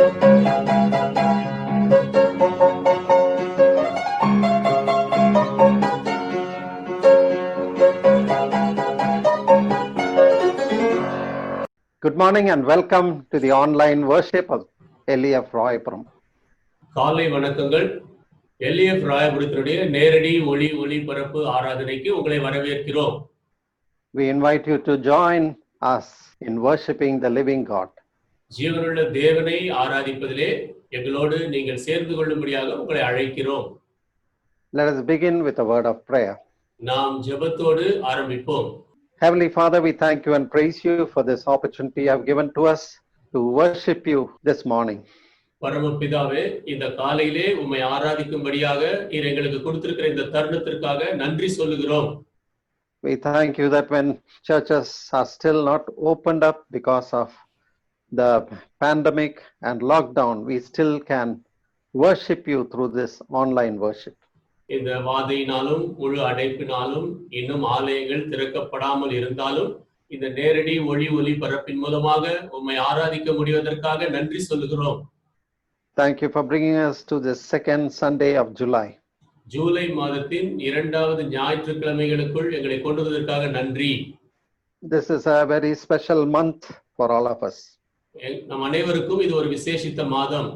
Good morning and welcome to the online worship of LEF Royapuram. காலை வணக்கங்கள். LEF ராயபுரத்தினுடைய நேரடி ஒளிபரப்பு ஆராதனைக்கு உங்களை வரவேற்கிறோம். We invite you to join us in worshiping the living God. ஜீவனுள்ள தேவனை ஆராதிப்பதிலே எங்களோடு நீங்கள் சேர்ந்து கொள்ளும்படியாக உங்களை அழைக்கிறோம். Let us begin with a word of prayer. நாம் ஜெபத்தோடு ஆரம்பிப்போம். Heavenly Father, we thank you and praise you for this opportunity you have given to us to worship you this morning. பரமபிதாவே, இந்த காலையிலே உம்மை ஆராதிக்கும்படியாக நீர் எங்களுக்கு கொடுத்திருக்கிற இந்த தருணத்திற்காக நன்றி சொல்லுகிறோம். We thank you that when churches are still not opened up because of the pandemic and lockdown, we still can worship you through this online worship. இந்த வாதையினாலும் முழு அடைப்பினாலும் இன்னும் ஆலயங்கள் திறக்கப்படாமல் இருந்தாலும் இந்த நேரடி ஒளிபரப்பின் மூலமாக உம்மை ஆராதிக்க முடிவதற்காக நன்றி சொல்லுகிறோம். Thank you for bringing us to the second Sunday of July. July மாதத்தின் இரண்டாவது ஞாயிற்றுக்கிழமைகளுக்குள் எங்களை கொண்டு வந்ததற்காக நன்றி. This is a very special month for all of us. நம் அனைவருக்கும் இது ஒரு விசேஷித்த மாதம்.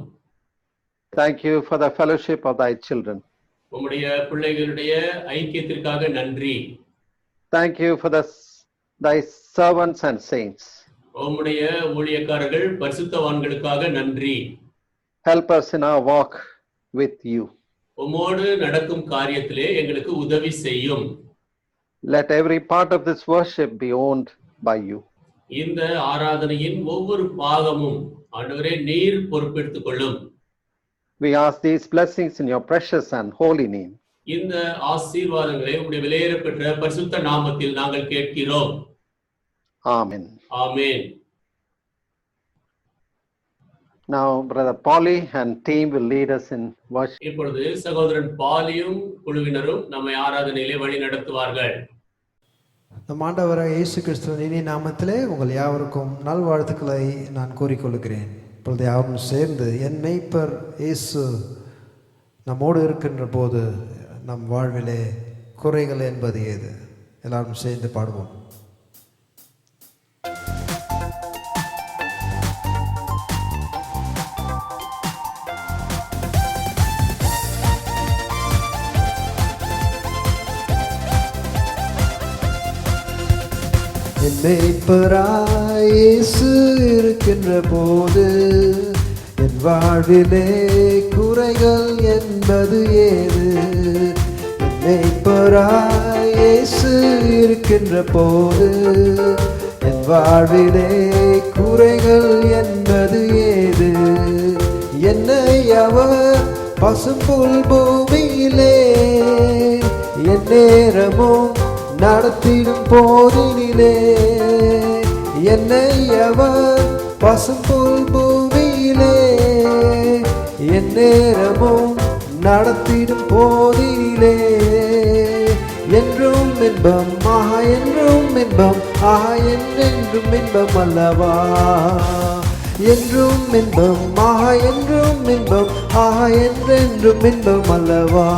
Thank you for the fellowship of thy children. உம்முடைய பிள்ளைகளுடைய ஐக்கியத்திற்காக நன்றி. Thank you for thy servants and saints. உம்முடைய ஊழியக்காரர்கள் பரிசுத்தவான்களுக்காக நன்றி. Help us in our walk with you. உம்மோடு நடக்கும் காரியத்திலே எங்களுக்கு உதவி செய்யும். Let every part of this worship be owned by you. இந்த ஆராதனையின் ஒவ்வொரு பாகமும் ஆண்டவரே நீர் பொறுப்பெடுத்துக் கொள்ளும். We ask these blessings in your precious and holy name. இந்த ஆசீர்வாதங்களை உம்முடைய விலையேறப்பெற்ற பரிசுத்த நாமத்தில் நாங்கள் கேட்கிறோம். Amen. Amen. Now brother Polly and team will lead us in worship. இப்பொழுது சகோதரன் பாலியும் குழுவினரும் நம்மை ஆராதனையிலே வழி நடத்துவார்கள். நம் ஆண்டவராகிய இயேசு கிறிஸ்துவின் இனிய நாமத்திலே உங்கள் யாவருக்கும் நல்வாழ்த்துக்களை நான் கூறிக்கொள்கிறேன். இப்பொழுது யாரும் சேர்ந்து என் மேய்ப்பர் இயேசு நம்மோடு இருக்கின்ற போது நம் வாழ்விலே குறைகள் என்பது ஏது? எல்லாரும் சேர்ந்து பாடுவோம். என் மேய்ப்பராய் இயேசு இருக்கின்ற போது என் வாழ்விலே குறைகள் என்பது ஏது? என் மேய்ப்பராய் இயேசு இருக்கின்ற போது என் வாழ்விலே குறைகள் என்பது ஏது? என்னை அவர் பசும்புல் பூமியிலே என் நேரமும் நடத்திடும் போதினிலே, என்னை அவர் பசும்புல் பூமியிலே என் நேரமும் நடத்திடும் போதினிலே, என்றும் இன்பம் ஆஹா என்றும் இன்பம் ஆஹா என்றென்றும் இன்பம் அல்லவா, என்றும் இன்பம் ஆஹா என்றும் இன்பம் ஆஹா என்றென்றும் இன்பம் அல்லவா.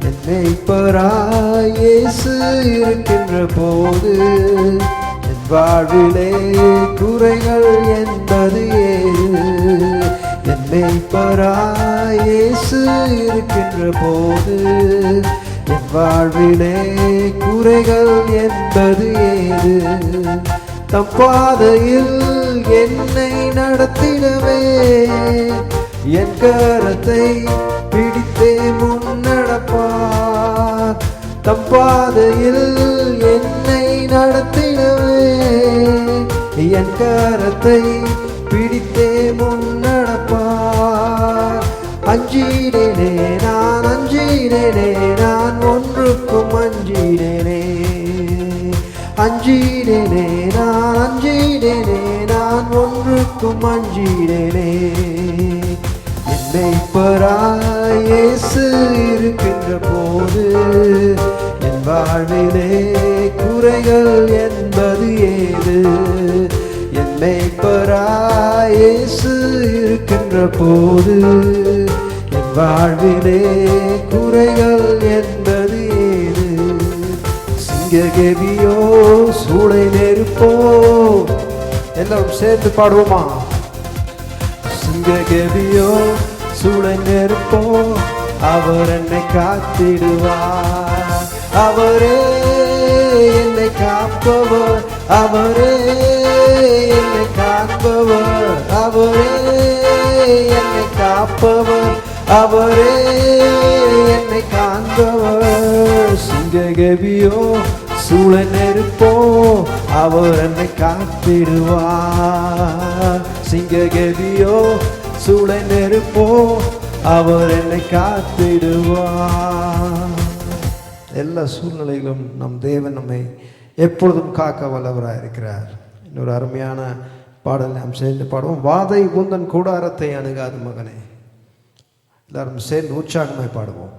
என் மேய்ப்பராய் இயேசு இருக்கின்ற போது என் வாழ்விலே குறைகள் என்பது ஏது? என் மேய்ப்பராய் இயேசு இருக்கின்ற போது என் வாழ்விலே குறைகள் என்பது ஏது? தம் பாதையில் என்னை நடத்திடவே என் கரத்தை பிடித்தே முன்னடப்பார். தம் பாதையில் என்னை நடத்திடவே என் கரத்தை பிடித்தே முன்னடப்பார். அஞ்சிடேனே நான் அஞ்சிடேனே நான் ஒன்றுக்கும் அஞ்சிடேனே, அஞ்சிடேனே நான் அஞ்சிடேனே நான் ஒன்றுக்கும் அஞ்சிடேனே. என் மேய்ப்பராய் இயேசு இருக்கின்ற போது என் வாழ்விலே குறைகள் என்பது ஏது? என் மேய்ப்பராய் இயேசு என்ற போது என் வாழ்விலே குறைகள் என்பது ஏது? சிங்ககேபியோ சூளை நெருப்போ, எல்லாரும் சேர்ந்து பாடுவோமா? சிங்ககேபியோ சூளை நெருப்போ, அவர் என்னை காத்திடுவார். அவரே என்னை காப்பவர், அவரே என்னை காப்பவர், அவரே என்னை காப்பவர், அவரே என்னை காண்பவர். சிங்ககேபியோ சூளை நெருப்போ, அவர் என்னை காத்திடுவார். சிங்ககேபியோ சூளை நெருப்போ, அவர் என்னை காத்திடுவார். எல்லா சூழ்நிலைகளும் நம் தேவன் நம்மை எப்பொழுதும் காக்க வல்லவராக இருக்கிறார். இன்னொரு அருமையான பாடல் நாம் சேர்ந்து பாடுவோம். வாதை உந்தன் கூடாரத்தை அணுகாது மகனே. எல்லாரும் சேர்ந்து உற்சாகமாய் பாடுவோம்.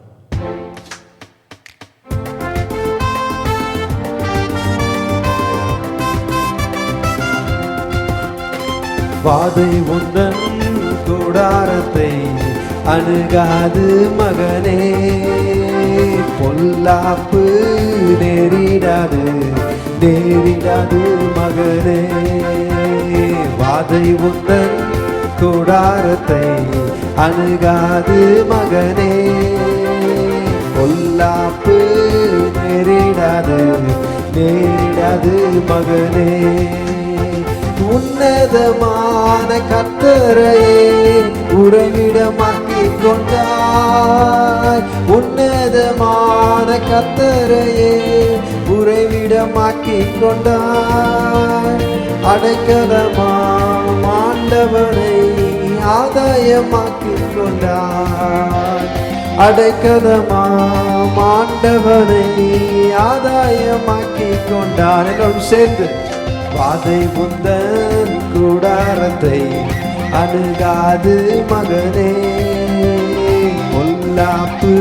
வாதை உந்தன் கூடாரத்தை அணுகாது மகனே, பொல்லாப்பு நேரிடாது நேரிடாது மகனே. வாதை உந்தன் கூடாரத்தை அணுகாது மகனே, பொல்லாப்பு நேரிடாது நேரிடாது மகனே. உன்னதமான கர்த்தரையே உறைவிடமாக்கிக் கொண்டாய். உன்னதமான கர்த்தரையே உறைவிடமாக்கிக் கொண்டாய். அடைக்கலமாம் ஆண்டவரை ஆதாயமாக்கிக் கொண்டாய். அடைக்கலமாம் ஆண்டவரை ஆதாயமாக்கிக் கொண்டான். எல்லோரும் சேர்ந்து வாதை உந்தன் கூடாரத்தை அணுகாது மகனே, பொல்லாப்பு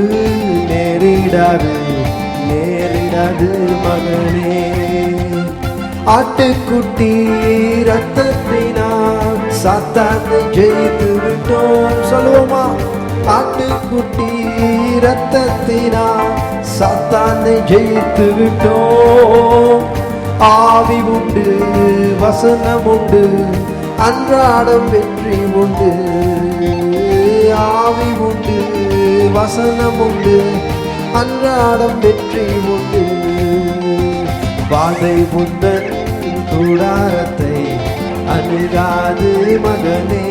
நேரிடாது நேரிடாது மகனே. ஆட்டுக்குட்டி ரத்தத்தினால் சாத்தானை ஜெயித்து விட்டோம். சொல்லுவோமா? ஆட்டுக்குட்டி ரத்தத்தினால் சாத்தானை ஜெயித்து விட்டோம். ஆவி உண்டு, வசனம் உண்டு, அன்றாடம் வெற்றி உண்டு. ஆவி உண்டு, வசனம் உண்டு, அன்றாடம் வெற்றி உண்டு. வாதை உந்தன் கூடாரத்தை அணுகாது மகனே,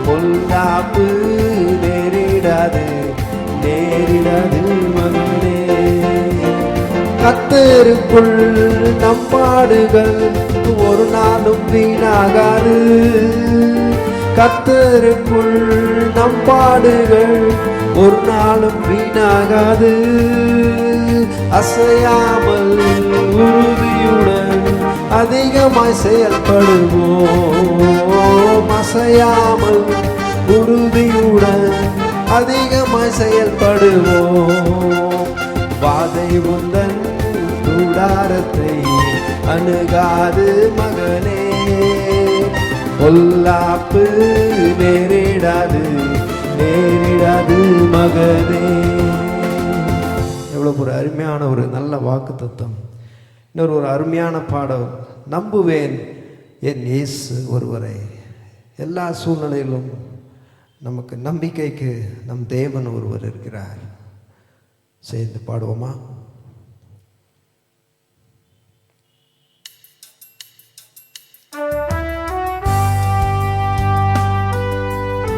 பொல்லாப்பு நேரிடாது நேரிடாது மகனே. கர்த்தருக்குள் நம் பாடுகள் ஒரு நாளும் வீணாகாது. கர்த்தருக்குள் நம் பாடுகள் ஒரு நாளும் வீணாகாது. அசையாமல் உறுதியுடன் அதிகமாய் செயல்படுவோம். அசையாமல் உறுதியுடன் அதிகமாய் செயல்படுவோம். வாதை உந்தன் கூடாரத்தை அணுகாது மகனே, பொல்லாப்பு நேரிடாது நேரிடாது மகனே. எவ்வளவு ஒரு அருமையான ஒரு நல்ல வாக்கு தத்துவம். இன்னொரு ஒரு அருமையான பாடல், நம்புவேன் என் இயேசு ஒருவரை. எல்லா சூழ்நிலையிலும் நமக்கு நம்பிக்கைக்கு நம் தேவன் ஒருவர் இருக்கிறார். சேர்ந்து பாடுவோமா?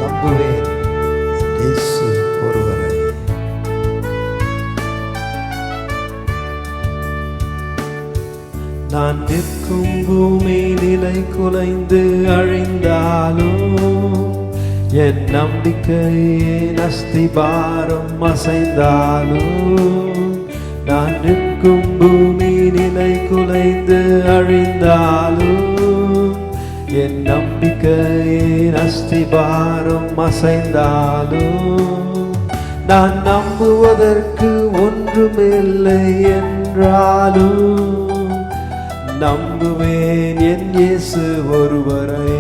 நம்புவேன் இயேசு ஒருவரை. நான் நிற்கும் பூமி நிலை குலைந்து அழிந்தாலும், என் நம்பிக்கையே அஸ்திபாரம் அசைந்தாலும், நான் நிற்கும் பூமி நிலை குலைந்து அழிந்தாலும், என் நம்பிக்கையே அஸ்திபாரம் அசைந்தாலும், நான் நம்புவதற்கு ஒன்றுமில்லை என்றாலும், நம்புவேன் என் இயேசு ஒருவரை.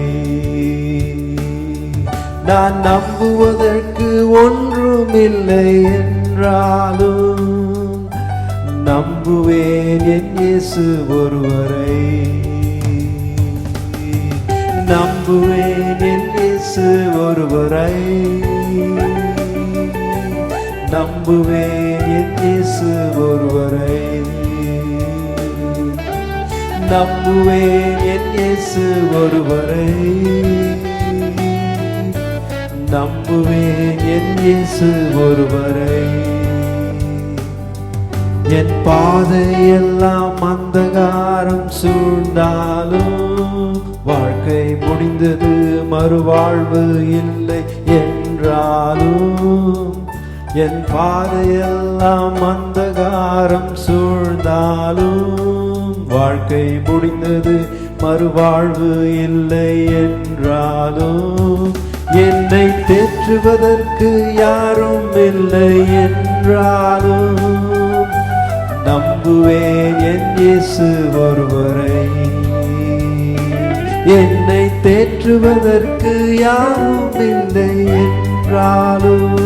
நான் நம்புவதற்கு ஒன்றுமில்லை என்றாலும் நம்புவேன் என் இயேசு ஒருவரை. நம்புவேன் என் இயேசு ஒருவரை. நம்புவேன் என் இயேசு ஒருவரை. நம்புவேன் என் இயேசு ஒருவரை. நம்புவேன் என் இயேசு ஒருவரை. என் பாதையெல்லாம் அந்தகாரம் சூழ்ந்தாலும் வாழ்க்கை முடிந்தது மறுவாழ்வு இல்லை என்றாலும் என் பாதையெல்லாம் அந்தகாரம் சூழ்ந்தாலும் வாழ்க்கை முடிந்தது மறுவாழ்வு இல்லை என்றாலும் என்னை தேற்றுவதற்கு யாரும் இல்லை என்றாலும் நம்புவேன் என் இயேசு ஒருவரை. என்னை தேற்றுவதற்கு யாரும் இல்லை என்றாலும்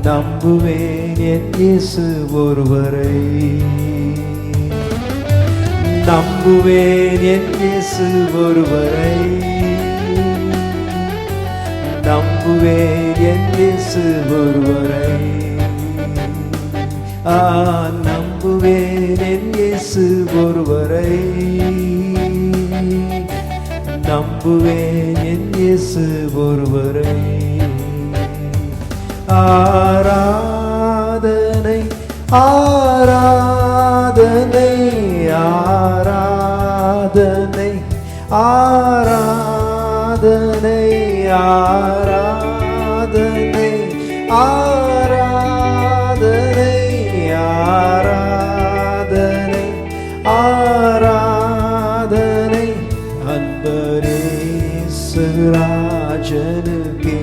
நம்புவேன் என் இயேசு ஒருவரை. நம்புவேன் என் இயேசு ஒருவரை. நம்புவேன் என் இயேசு ஒருவரை. நம்புவேன் என் இயேசு ஒருவரை. நம்புவேன் என் இயேசு ஒருவரை. ஆராதனை ஆராதனை ஆராதனை ஆராதனை ஆராதனை ஆராதனை ஆராதனை ஆராதனை அன்பரேசு ராஜனுக்கே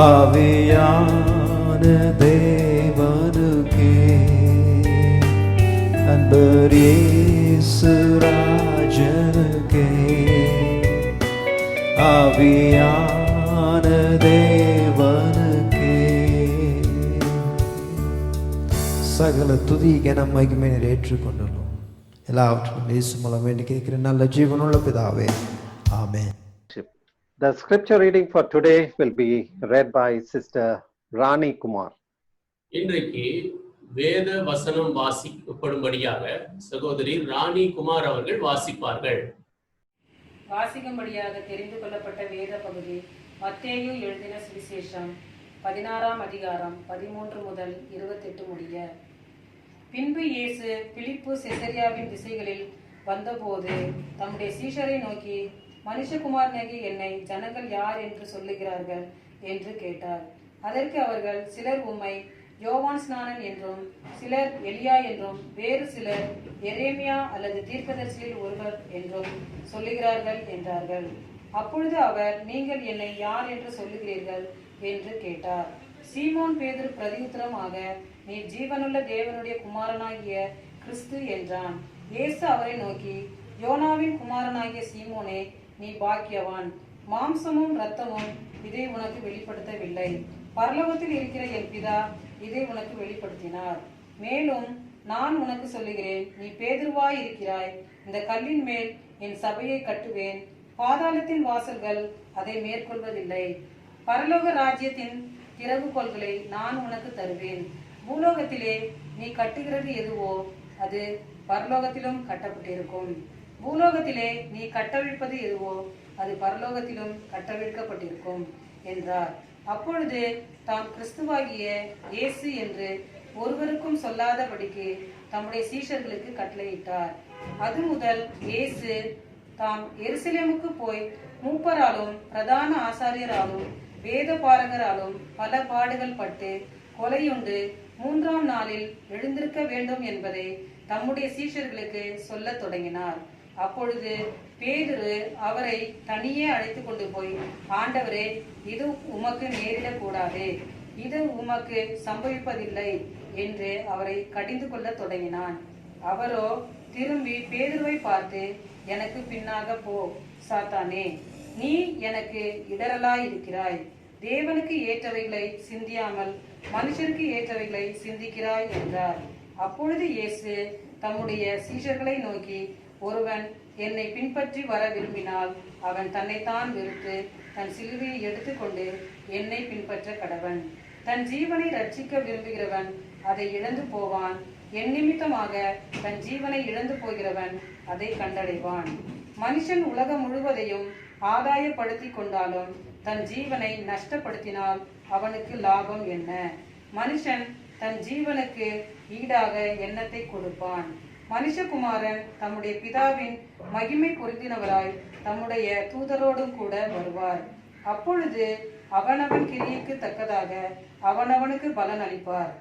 ஆவியான தேவனுக்கே அன்பரேசு ராஜனுக்கே ஆவியான தேவனுக்கே சகல துதி கனம் மகிமை ஏற்றுக்கொண்டோம். எல்லாவற்றும் இயேசு மூலம் வேண்டி கேட்கிற நல்ல ஜீவனுள்ள பிதாவே, ஆமென். The scripture reading for today will be read by Sister Rani Kumar. இன்றைக்கு வேத வசனம் வாசிக்கப்படும்படியாக சகோதரி ராணி குமார் அவர்கள் வாசிப்பார்கள். வாசிக்கும்படியாக தெரிந்து கொள்ளப்பட்ட வேத பகுதி மத்தேயு எழுதின சுவிசேஷம் 16ஆம் அதிகாரம் 13 முதல் 28 முடிய. பின்பு இயேசு பிலிப்பு செசரியாவின் திசைகளில் வந்தபோது தம்முடைய சீஷரை நோக்கி, மனுஷகுமாரனாகிய என்னை ஜனங்கள் யார் என்று சொல்லுகிறார்கள் என்று கேட்டார். அதற்கு அவர்கள், சிலர் உம்மை யோவான் ஸ்நானன் என்றும், சிலர் எலியா என்றும், வேறு சிலர் எரேமியா அல்லது தீர்க்கதரிசியில் ஒருவர் என்றும் சொல்லுகிறார்கள் என்றார்கள். அப்பொழுது அவர், நீங்கள் என்னை யார் என்று சொல்லுகிறீர்கள் என்று கேட்டார். சீமோன் பேதுரு பிரதியுத்தரமாக, நீ ஜீவனுள்ள தேவனுடைய குமாரனாகிய கிறிஸ்து என்றான். இயேசு அவரை நோக்கி, யோனாவின் குமாரனாகிய சீமோனே, நீ பாக்கியவான். மாம்சமும் இரத்தமும் இதை உனக்கு வெளிப்படுத்தவில்லை, பரலோகத்தில் இருக்கிற என் பிதா இதை உனக்கு வெளிப்படுத்தினார். மேலும் நான் உனக்கு சொல்லுகிறேன், நீ பேதுருவாய் இருக்கிறாய். இந்த கல்லின் மேல் என் சபையை கட்டுவேன், பாதாளத்தின் வாசல்கள் அதை மேற்கொள்வதில்லை. பரலோக ராஜ்யத்தின் திறவுகோல்களை நான் உனக்கு தருவேன். பூலோகத்திலே நீ கட்டுகிறது எதுவோ அது பரலோகத்திலும் கட்டப்பட்டிருக்கும், பூலோகத்திலே நீ கட்டவிழ்ப்பது எதுவோ அது பரலோகத்திலும் கட்டவிழ்க்கப்பட்டிருக்கும் என்றார். அப்பொழுது தாம் கிறிஸ்துவாகிய இயேசு என்று ஒருவருக்கும் சொல்லாதபடிக்கு தம்முடைய சீஷர்களுக்கு கட்டளையிட்டார். அது முதல் இயேசு தாம் எருசலேமுக்கு போய் மூப்பராலும் பிரதான ஆசாரியராலும் வேத பாரகராலும் பல பாடுகள் பட்டு கொலையுண்டு 3ஆம் நாளில் எழுந்திருக்க வேண்டும் என்பதை தம்முடைய சீஷர்களுக்கு சொல்லத் தொடங்கினார். அப்பொழுது பேதுரு அவரை தனியே அழைத்து கொண்டு போய், ஆண்டவரே, இது உமக்கு நேரிடக்கூடாது, இது உமக்கு சம்பவிப்பதில்லை என்று அவரை கடிந்து கொள்ள தொடங்கினான். அவரோ திரும்பி பேதுருவை பார்த்து, எனக்கு பின்னாக போ சாத்தானே, நீ எனக்கு இடரலாய் இருக்கிறாய். தேவனுக்கு ஏற்றவைகளை சிந்தியாமல் மனுஷருக்கு ஏற்றவைகளை சிந்திக்கிறாய் என்றார். அப்பொழுது இயேசு தம்முடைய சீஷர்களை நோக்கி, ஒருவன் என்னை பின்பற்றி வர விரும்பினால் அவன் தன்னைத்தான் வெறுத்து தன் சிலுவையை எடுத்துக்கொண்டு என்னை பின்பற்ற கடவன். தன் ஜீவனை ரட்சிக்க விரும்புகிறவன் அதை இழந்து போவான். என் நிமித்தமாக தன் ஜீவனை இழந்து போகிறவன் அதை கண்டடைவான். மனுஷன் உலகம் முழுவதையும் ஆதாயப்படுத்தி கொண்டாலும் தன் ஜீவனை நஷ்டப்படுத்தினால் அவனுக்கு லாபம் என்ன? மனுஷன் தன் ஜீவனுக்கு ஈடாக எண்ணத்தை கொடுப்பான். மனுஷகுமாரன் தம்முடைய பிதாவின் மகிமை பொருந்தினவராய் தம்முடைய தூதரோடும் கூட வருவார். அப்பொழுது அவனவன் கிரியைக்கு தக்கதாக அவனவனுக்கு பலன் அளிப்பார்.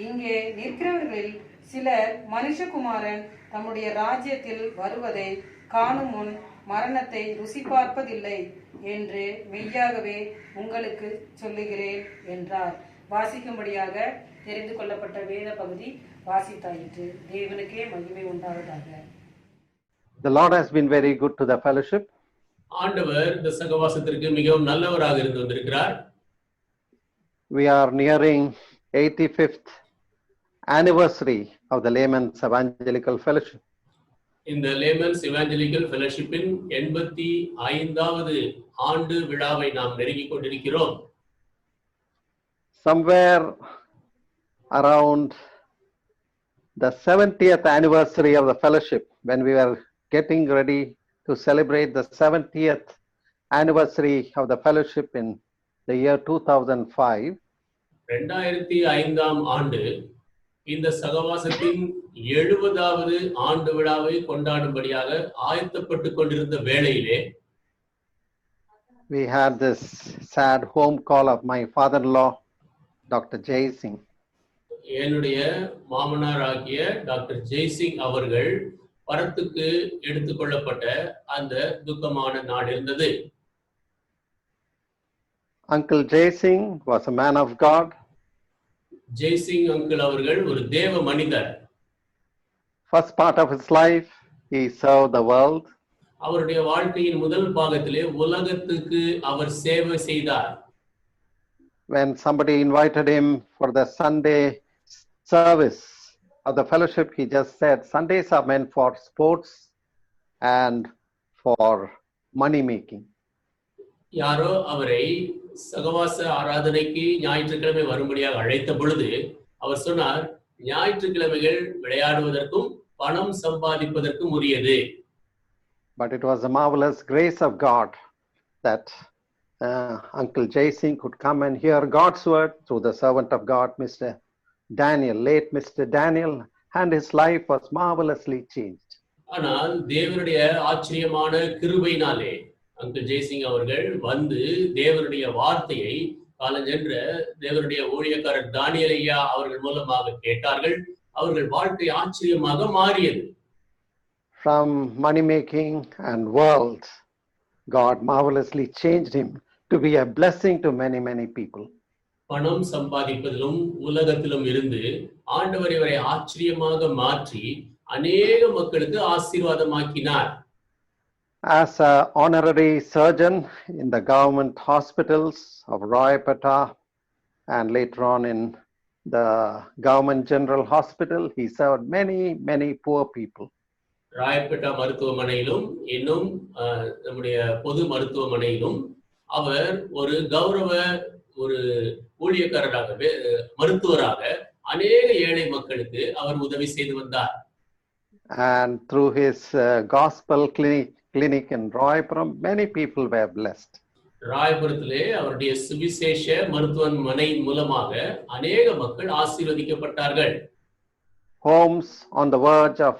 இங்கே நிற்கிறவர்களில் சிலர் மனுஷகுமாரன் தம்முடைய ராஜ்யத்தில் வருவதை காணும் முன் மரணத்தை ருசி பார்ப்பதில்லை என்று மெய்யாகவே உங்களுக்கு சொல்லுகிறேன் என்றார். வாசிக்கும்படியாக தெரிந்து கொள்ளப்பட்ட வேத பகுதி வாசித்தாயிற்று. தேவனுக்கே மகிமை உண்டாவதாக. The Lord has been very good to the fellowship. ஆண்டவர் இந்த சகவாசத்திற்கு மிகவும் நல்லவராக இருந்து வந்திருக்கிறார். We are nearing 85th anniversary of the Layman's Evangelical Fellowship. இந்த லேமன்ஸ் இவாஞ்சலிக்கல் ஃபெலோஷிப்பின் 85வது ஆண்டு விழாவை நாம் நெருங்கிக் கொண்டிருக்கிறோம். Somewhere around the 70th anniversary of the fellowship, when we were getting ready to celebrate the 70th anniversary of the fellowship in the year 2005, 2005ஆம் ஆண்டு இந்த சகவாசத்தின் 70வது ஆண்டு விழாவை கொண்டாடும்படியாக ஆயத்தப்பட்டு கொண்டிருந்த வேளையிலே we had this sad home call of my father-in-law, Dr. Jay Singh. என்னுடைய மாமனார் ஆகிய doctor Jaisingh அவர்கள் பரத்துக்கு எடுத்துக்கொள்ளப்பட்ட அந்த துக்கமான நாள் இருந்தது. Uncle Jay Singh was a man of God. Jaisingh uncle அவர்கள் ஒரு தேவ மனிதர். First part of his life, he served the world. அவருடைய வாழ்க்கையின் முதல் பாகத்திலே உலகத்துக்கு அவர் சேவை செய்தார். When somebody invited him for the Sunday service of the fellowship, he just said, Sundays are meant for sports and for money making. யாரோ அவரை சகவாச ஆராதனைக்கு ஞாயிற்றுக்கிழமை வரும்படியாக அழைத்த பொழுது அவர் சொன்னார், ஞாயிற்றுக்கிழமைகள் விளையாடுவதற்கும் பணம் சம்பாதிப்பதற்கும் உரியது. But it was a marvelous grace of God that Uncle Jay Singh could come and hear God's word through the servant of God, Mr. Daniel, late Mr. Daniel, and his life was marvelously changed. ஆனால் தேவனுடைய ஆச்சரியமான கிருபையினாலே uncle Jaisingh அவர்கள் வந்து தேவனுடைய வார்த்தையை காலஞ்சென்ற தேவனுடைய ஊழியக்காரர் தானியல் ஐயா அவர்கள் மூலமாக கேட்டார்கள். அவர்கள் வாழ்க்கை ஆச்சரியமாக மாறியது. From money making and world, God marvelously changed him to be a blessing to many, many people. பணம் சம்பாதிப்பதிலும் உலகத்திலும் இருந்து ஆண்டவர் இவரை ஆச்சரியமாக மாற்றி அநேக மக்களுக்கு ஆசீர்வாதமாக்கினார். As an honorary surgeon in the government hospitals of Royapeta and later on in the government general hospital, he served many, many poor people. Royapettah மருத்துவமனையிலும் இன்னும் நம்முடைய பொது மருத்துவமனையிலும் அவர் ஒரு கௌரவ ஒரு ஊழியக்காரராக மருத்துவராக அநேக ஏழை மக்களுக்கு அவர் உதவி செய்து வந்தார். And through his gospel clinic in Royapuram, many people were blessed. ராயபுரத்திலே அவருடைய சுவிசேஷ மருத்துவமனை மூலமாக அநேக மக்கள் ஆசீர்வதிக்கப்பட்டார்கள். Homes on the verge of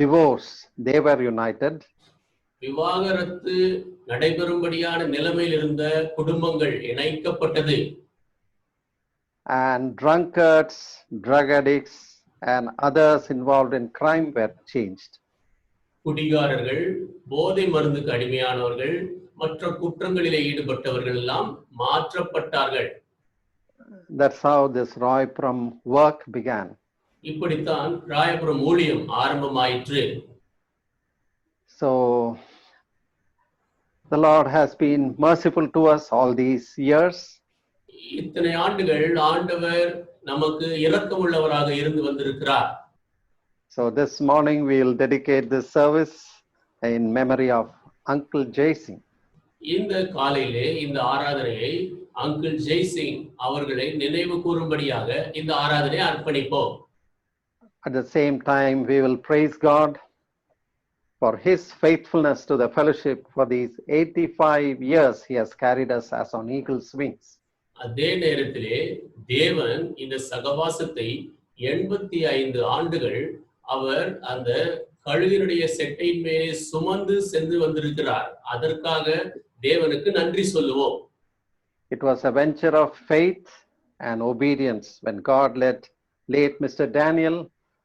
divorce, they were united. விவாகரத்து நடைபெறும்படியான நிலைமையில் இருந்த குடும்பங்கள் இணைக்கப்பட்டது. And drunkards, drug addicts and others involved in crime were changed. குடிகாரர்கள், போதை மருந்துக்கு அடிமையானவர்கள், மற்ற குற்றங்களிலே ஈடுபட்டவர்கள் எல்லாம் மாற்றப்பட்டார்கள். That's how this Royapuram work began. இப்படித்தான் ராயபுரம் ஊழியம் ஆரம்பமாயிற்று. So The Lord has been merciful to us all these years. இத்தனை ஆண்டுகள் ஆண்டவர் நமக்கு இரக்கமுள்ளவராக இருந்து வந்திருக்கிறார். So this morning we will dedicate this service in memory of Uncle Jaising. இந்த காலையிலே இந்த ஆராதனையை அங்கிள் ஜெய்சிங் அவர்களை நினைவு கூறும்படியாக இந்த ஆராதனையை அர்ப்பணிப்போம். At the same time, we will praise God for His faithfulness to the fellowship for these 85 years He has carried us as on eagle's wings. அதே நேரத்திலே தேவன் இந்த சகவாசத்தை 85 ஆண்டுகள் அவர் அந்த கழுகினுடைய செட்டையின் மேலே சுமந்து சென்று வந்திருக்கிறார். அதற்காக தேவனுக்கு நன்றி சொல்லுவோம். It was a venture of faith and obedience when God led late Mr. Daniel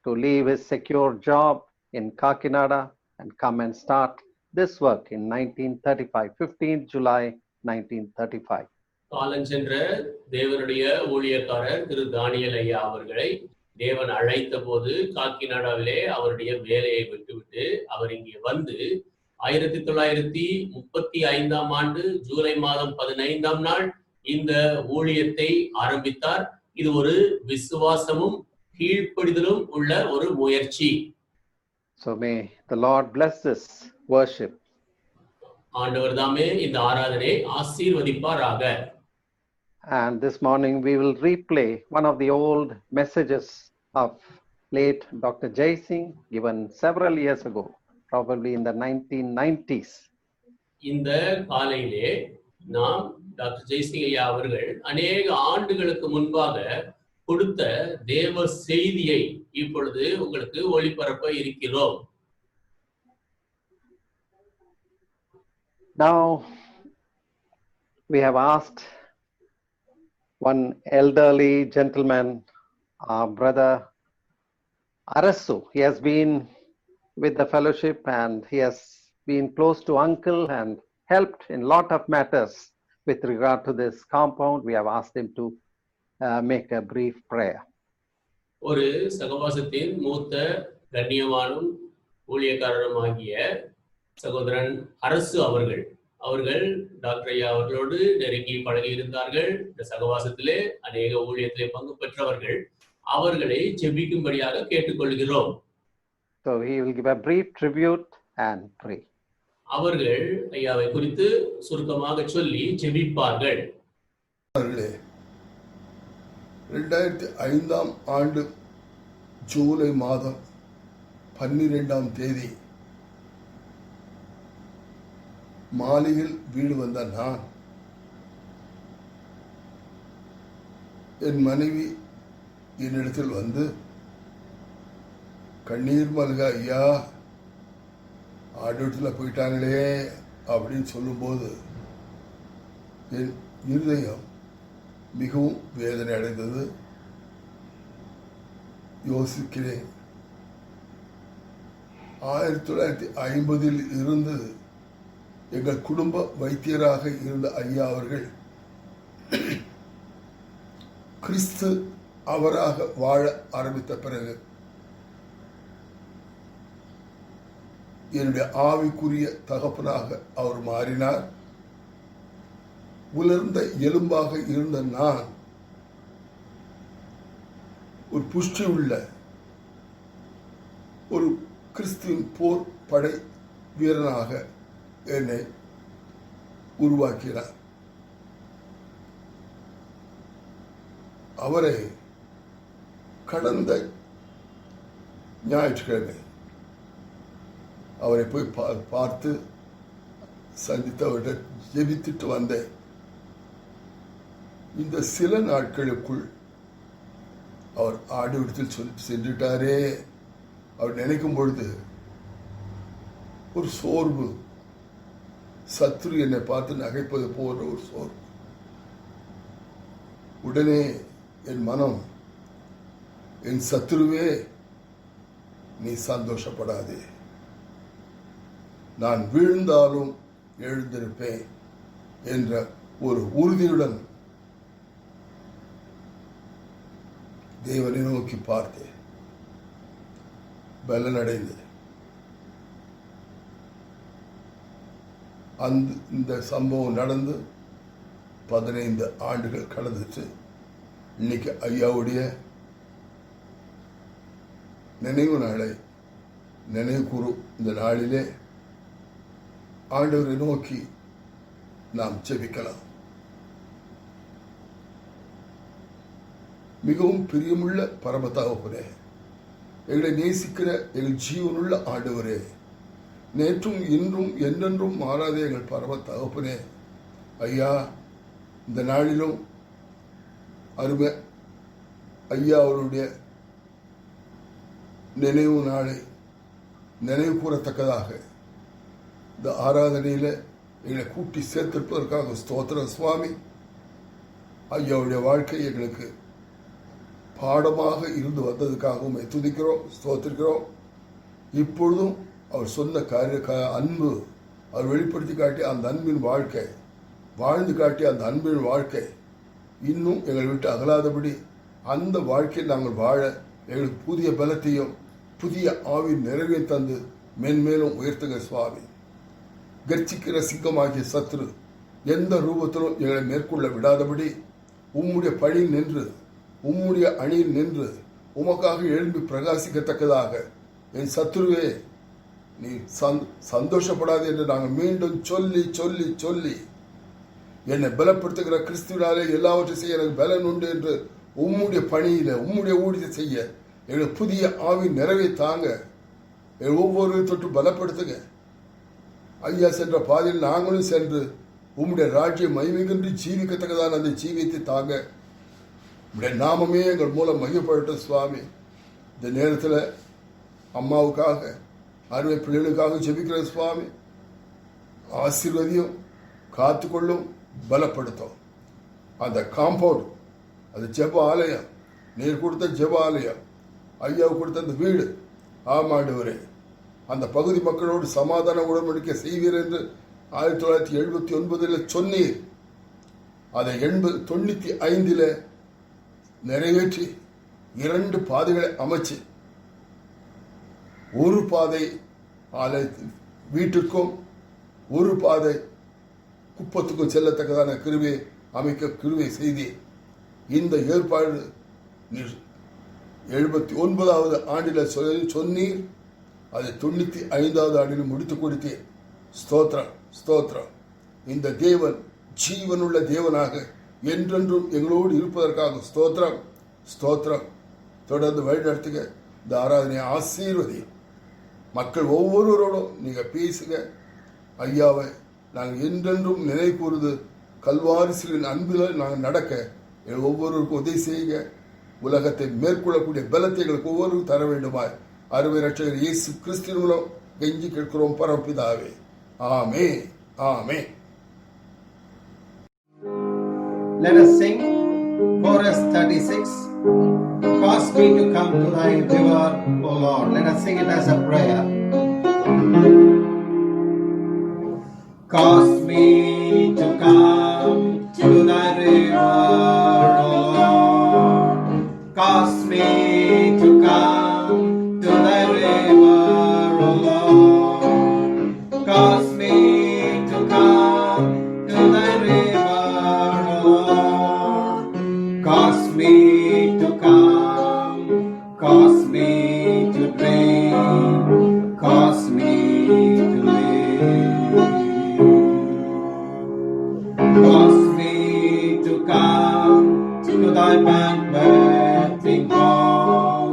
to leave his secure job in Kakinada and come and start this work in 1935, 15th July 1935. காலஞ்சென்ற தேவனுடைய ஊழியக்காரர் திரு தானியல் ஐயா அவர்களை தேவன் அழைத்த போது காக்கிநாடாவிலே அவருடைய வேலையை விட்டுவிட்டு அவர் இங்கே வந்து 1935 ஆண்டு ஜூலை மாதம் 15ஆம் நாள் இந்த ஊழியத்தை ஆரம்பித்தார். இது ஒரு விசுவாசமும் கீழ்ப்படிதலும் உள்ள ஒரு முயற்சி. So may the Lord bless this worship. ஆண்டவர் தாமே இந்த ஆராதனை ஆசீர்வதிப்பாராக. And this morning we will replay one of the old messages of late Dr. Jaising given several years ago, probably in the 1990s. இந்த காலையிலே நாம் டாக்டர் ஜெய்சிங் ஐயா அவர்கள் அநேக ஆண்டுகளுக்கு முன்பாக கொடுத்த தேவ செய்தியை இப்பொழுது உங்களுக்கு ஒளிபரப்ப இருக்கிறோம். Now we have asked one elderly gentleman, our brother Arasu. He has been with the fellowship and he has been close to uncle and helped in lot of matters with regard to this compound. We have asked him to make a brief prayer. ஒரு சகவாசத்தின் மூத்த கண்ணியமானும் ஊழியக்காரருமாகிய சகோதரன் அரசு அவர்கள் doctor ஐயா அவர்களோடு நெருங்கி பழகி இருந்தார்கள். இந்த சகவாசத்திலே அநேக ஊழியத்திலே பங்கு பெற்றவர்கள். அவர்களை ஜெபிக்கும்படியாக கேட்டுக்கொள்கிறோம். So he will give a brief tribute and pray. அவர்கள் ஐயாவை குறித்து சுருக்கமாக சொல்லி ஜெபிப்பார்கள். 2005ஆம் ஆண்டு ஜூலை மாதம் 12ஆம் தேதி மாலையில் வீடு வந்த நான் என் மனைவி என்னிடத்தில் வந்து கண்ணீர் மல்க ஐயா ஆடியோட்டில் போயிட்டாங்களே அப்படின்னு சொல்லும்போது என் இருதயம் மிகவும் வேதனை அடைந்தது. யோசிக்கிறேன், 1950 இருந்து எங்கள் குடும்ப வைத்தியராக இருந்த ஐயா அவர்கள் கிறிஸ்து அவராக வாழ ஆரம்பித்த பிறகு என்னுடைய ஆவிக்குரிய தகப்பனாக அவர் மாறினார். உலர்ந்த எலும்பாக இருந்த நான் ஒரு புஷ்டி உள்ள ஒரு கிறிஸ்துவின் போர் படை வீரனாக என்னை உருவாக்கினார். அவரை கடந்த ஞாயிற்றுக்கிழமை அவரை போய் பார்த்து சந்தித்து அவர்கிட்ட ஜெபித்துட்டு வந்தேன். இந்த சில நாட்களுக்குள் அவர் ஆடியோடத்தில் சென்றுட்டாரே அவர் நினைக்கும் பொழுது ஒரு சோர்வு, சத்ரு என்னை பார்த்து நகைப்பது போன்ற ஒரு சோர்வு. உடனே என் மனம், என் சத்ருவே நீ சந்தோஷப்படாதே, நான் வீழ்ந்தாலும் எழுந்திருப்பேன் என்ற ஒரு உறுதியுடன் தேவனை நோக்கி பார்த்தேன். பலனடைந்தேன். இந்த சம்பவம் நடந்து 15 ஆண்டுகள் கடந்துச்சு. இன்னைக்கு ஐயாவுடைய நினைவு நாளை நினைவு கூறும் இந்த நாளிலே ஆண்டவரை நோக்கி நாம் ஜெபிக்கலாம். மிகவும் பிரியமுள்ள பரம தகப்பனே, எங்களை நேசிக்கிற எங்கள் ஜீவனுள்ள ஆண்டவரே, நேற்றும் இன்றும் என்றென்றும் மாறாத எங்கள் பரம தகப்பனே, ஐயா இந்த நாளிலும் அருமை ஐயா அவருடைய நினைவு நாளை நினைவு கூறத்தக்கதாக இந்த ஆராதனையில் எங்களை கூட்டி சேர்த்திருப்பதற்காக ஸ்தோத்திரம் சுவாமி. ஐயாவுடைய வாழ்க்கை எங்களுக்கு பாடமாக இருந்து வந்ததுக்காகவும் துதிக்கிறோம், ஸ்தோத்திருக்கிறோம். இப்பொழுதும் அவர் சொன்ன அன்பு அவர் வெளிப்படுத்தி காட்டிய அந்த அன்பின் வாழ்க்கை, வாழ்ந்து காட்டிய அந்த அன்பின் வாழ்க்கை இன்னும் எங்களை விட்டு அகலாதபடி அந்த வாழ்க்கையில் நாங்கள் வாழ எங்களுக்கு புதிய பலத்தையும் புதிய ஆவின் நிறைவையும் தந்து மென்மேலும் உயர்த்துங்க சுவாமி. கர்ச்சிக்கிற சிங்கமாகிய சத்ரு எந்த ரூபத்திலும் எங்களை மேற்கொள்ள விடாதபடி உம்முடைய பணியில் நின்று உம்முடைய அணியில் நின்று உமக்காக எழும்பி பிரகாசிக்கத்தக்கதாக என் சத்ருவே நீ சந்தோஷப்படாது என்று நாங்கள் மீண்டும் சொல்லி சொல்லி சொல்லி என்னை பலப்படுத்துகிற கிறிஸ்துவினாலே எல்லாவற்றையும் செய்ய எனக்கு பலன் உண்டு என்று உம்முடைய பணியில உம்முடைய ஊழியத்தை செய்ய எங்களுக்கு புதிய ஆவின் நிறைவை தாங்க, ஒவ்வொரு தொட்டு பலப்படுத்துங்க. ஐயா சென்ற பாதையில் நாங்களும் சென்று உம்முடைய ராஜ்யம் மகிமைகின்றி ஜீவிக்கத்தக்கதான அந்த ஜீவியத்தை தாங்க. உம்முடைய நாமமே எங்கள் மூலம் மகிழ்ப்படட்டும் சுவாமி. இந்த நேரத்தில் அம்மாவுக்காக அருமை பிள்ளைகளுக்காக ஜெபிக்கிற சுவாமி, ஆசீர்வதியும் காத்துக்கொள்ளும் பலப்படுத்தும். அந்த காம்பவுண்ட், அது ஜெப ஆலயம், நீர் கொடுத்த ஜெப ஆலயம், ஐயாவுக்கு கொடுத்த அந்த வீடு, ஆமாண்டவரே அந்த பகுதி மக்களோடு சமாதான உடன்படிக்கை செய்வீர் என்று 1979 சொன்னீர். அதை 95 நிறைவேற்றி 2 பாதைகளை அமைச்சு, ஒரு பாதை வீட்டிற்கும் ஒரு பாதை குப்பத்துக்கும் செல்லத்தக்கதான கிருவை அமைக்க கிருவை செய்தி. இந்த ஏற்பாடு 79வது ஆண்டில் சொன்னீர், அது 95வது ஆண்டில் முடித்து கொடுத்தீர். ஸ்தோத்திரம் ஸ்தோத்திரம். இந்த தேவன் ஜீவனுள்ள தேவனாக என்றென்றும் எங்களோடு இருப்பதற்காக ஸ்தோத்திரம் ஸ்தோத்திரம். தொடர்ந்து வழிநடத்துக. இந்த ஆராதனையை ஆசீர்வதி. மக்கள் ஒவ்வொருவரோடும் நீங்கள் பேசுங்க. ஐயாவை நாங்கள் என்றென்றும் நினைவு கூறுது கல்வாரிசிலின் அன்பில் நாங்கள் நடக்க ஒவ்வொருவருக்கும் உதவி செய்யுங்க. உலகத்தை மேற்கொள்ளக்கூடிய பலத்தை எங்களுக்கு ஒவ்வொருவரும் தர வேண்டுமாய் அருமை ரட்சகர் இயேசு கிறிஸ்துவின் மூலம் கெஞ்சி கேட்கிறோம் பரமபிதாவே. ஆமே ஆமே. Let us sing chorus 36. Cause me to come to thy river, O Lord. Let us sing it as a prayer. Cause me to come to thy river, O Lord. Cause me to come to thy river, O Lord. Cause me to come to thy river, O Lord. Cause me to come, cause me to drink, cause me to live. Cause me to come to thy banqueting hall.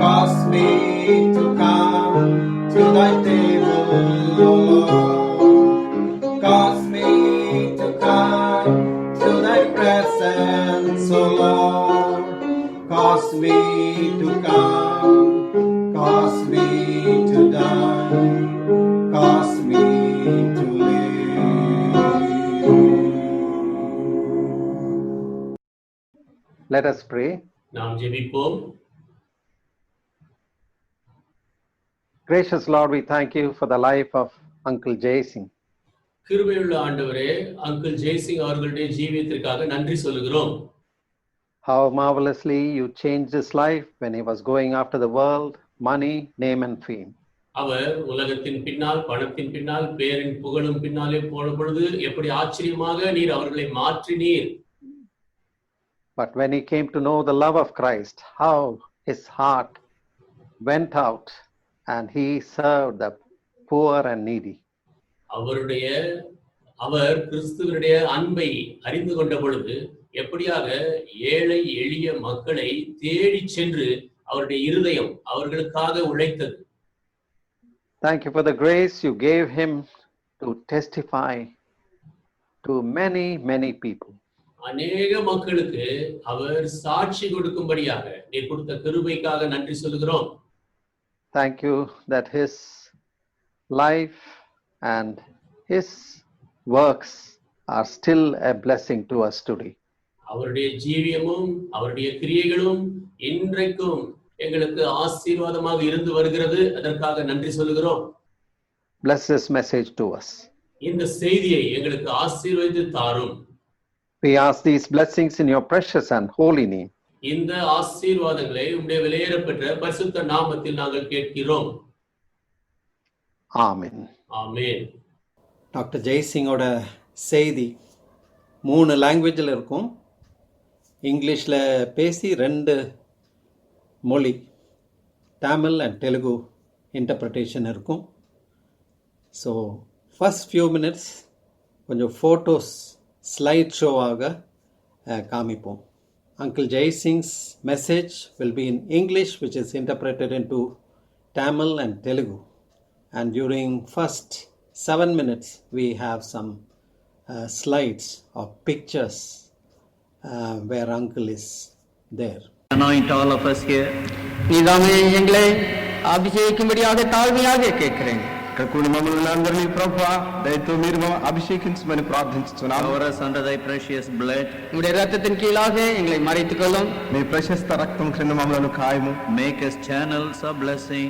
Cause me to come to thy table, O Lord. Cause me to come to thy presence, O Lord. Cause me to come, cause me to die, cause me to live. Let us pray. நாம் ஜெபிப்போம். Gracious Lord, we thank you for the life of Uncle Jason. கிருபையுள்ள ஆண்டவரே, uncle Jaisingh அவர்களுடைய ஜீவியத்திற்காக நன்றி சொல்லுகிறோம். How marvelously you changed his life when he was going after the world, money, name and fame. அவர் உலகத்தின் பின்னால், பணத்தின் பின்னால், பேரின் புகழும் பின்னாலே போன பொழுது எப்படி ஆச்சரியமாக நீர் அவர்களை மாற்றினீர். But when he came to know the love of Christ, how his heart went out and he served the poor and needy. அவர் கிறிஸ்துவனுடைய அன்பை அறிந்து கொண்ட பொழுது எப்படியாக ஏழை எளிய மக்களை தேடி சென்று அவருடைய இருதயம் அவர்களுக்காக உழைத்தது. Thank you for the grace you gave him to testify to many, many people. அநேக மக்களுக்கு அவர் சாட்சி கொடுக்கும்படியாக நீர் கொடுத்த கிருபைக்காக நன்றி சொல்கிறோம். Thank you that his life and his works are still a blessing to us today. அவருடைய ஜீவியமும் அவருடைய கிரியைகளும் இன்றைக்கும் எங்களுக்கு ஆசீர்வாதமாக இருந்து வருகிறது. அதற்காக நன்றி சொல்கிறோம். Bless this message to us. இந்த செய்தியை எங்களுக்கு ஆசீர்வதித்து தாரும். We ask these blessings in your precious and holy name. இந்த ஆசீர்வாதங்களை உம்முடைய விலையேறப்பெற்ற பரிசுத்த நாமத்தில் நாங்கள் கேட்கிறோம். ஆமென். ஆமென். டாக்டர் ஜெய்சிங்கோட செய்தி 3 லாங்குவேஜில் இருக்கும். இங்கிலீஷில் பேசி 2 மொழி, தமிழ் அண்ட் தெலுங்கு இன்டர்பிரிட்டேஷன் இருக்கும். ஸோ ஃபர்ஸ்ட் ஃபியூ மினிட்ஸ் கொஞ்சம் ஃபோட்டோஸ் ஸ்லைட் ஷோவாக காமிப்போம். Uncle Jaising's message will be in English, which is interpreted into Tamil and Telugu. And during first 7 minutes, we have some slides or pictures where Uncle is there. Anoint all of us here. நீதாமே எங்களை அபிஷேகிக்கும்படியாக தாழ்மையாக கேட்கிறேன். కూడి మమ్మల్ని అందరినీ ప్రభువా దయతో మీరు అభిషేకించమని ప్రార్థించుతున్నాం. Cover us under thy precious blood. உம்முடைய இரத்தத்தின் கீழாக எங்களை மறைத்துக் கொள்ளும். మీ ప్రశస్త రక్తం క్రింద మమ్మల్ని ఖాయము. Make us channels of blessing.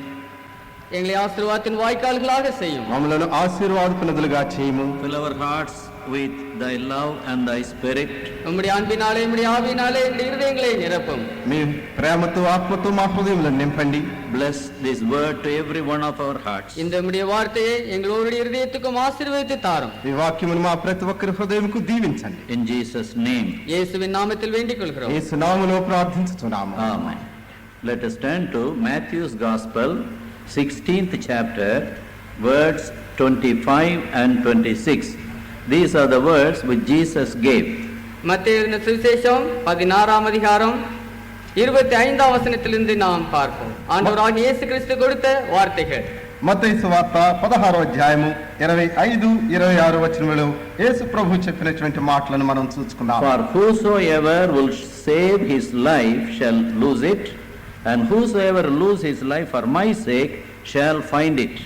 எங்களை ஆசீர்వాదத்தின் వాయికాలుగా செய்யும். మమ్మల్ని ఆశీర్వాదపు నదులుగా చేయము. Fill our hearts with thy love and thy spirit. உம்முடைய அன்பினாலே உம்முடைய ஆவியினாலே எங்கள் இதயங்களை நிரப்பும். మీ ప్రేమతో ఆత్మతో మా హృదయములను నింపండి. Bless this word to every one of our hearts. இந்த உம்முடைய வார்த்தையை எங்களுடைய இதயத்துக்கும் ஆசீர்வதித்து தாரும். ఈ వాక్యమును మా ప్రతి ఒక్కరి హృదయముకు దీవించండి. In Jesus name. యేసువిன் నామத்தில் வேண்டிக் கொள்கிறோம். యేసు నామములో ప్రార్థించుచున్నాము. Amen. Let us turn to Matthew's Gospel, 16th chapter, words 25 and 26. These are the words which Jesus gave. மத்தேயு சுவிசேஷம் 16ஆம் அதிகாரம் 25ஆம் வசனத்திலிருந்து நாம் பார்ப்போம். ஆண்டவராகிய இயேசு கிறிஸ்து கொடுத்த வார்த்தைகள். మత్తయి సువార్త 16వ అధ్యాయము 25, 26 వచనములు యేసు ప్రభు చెప్పినటువంటి మాటలను మనం చూసుకుందాం. For whosoever will save his life shall lose it, and whosoever lose his life for my sake shall find it.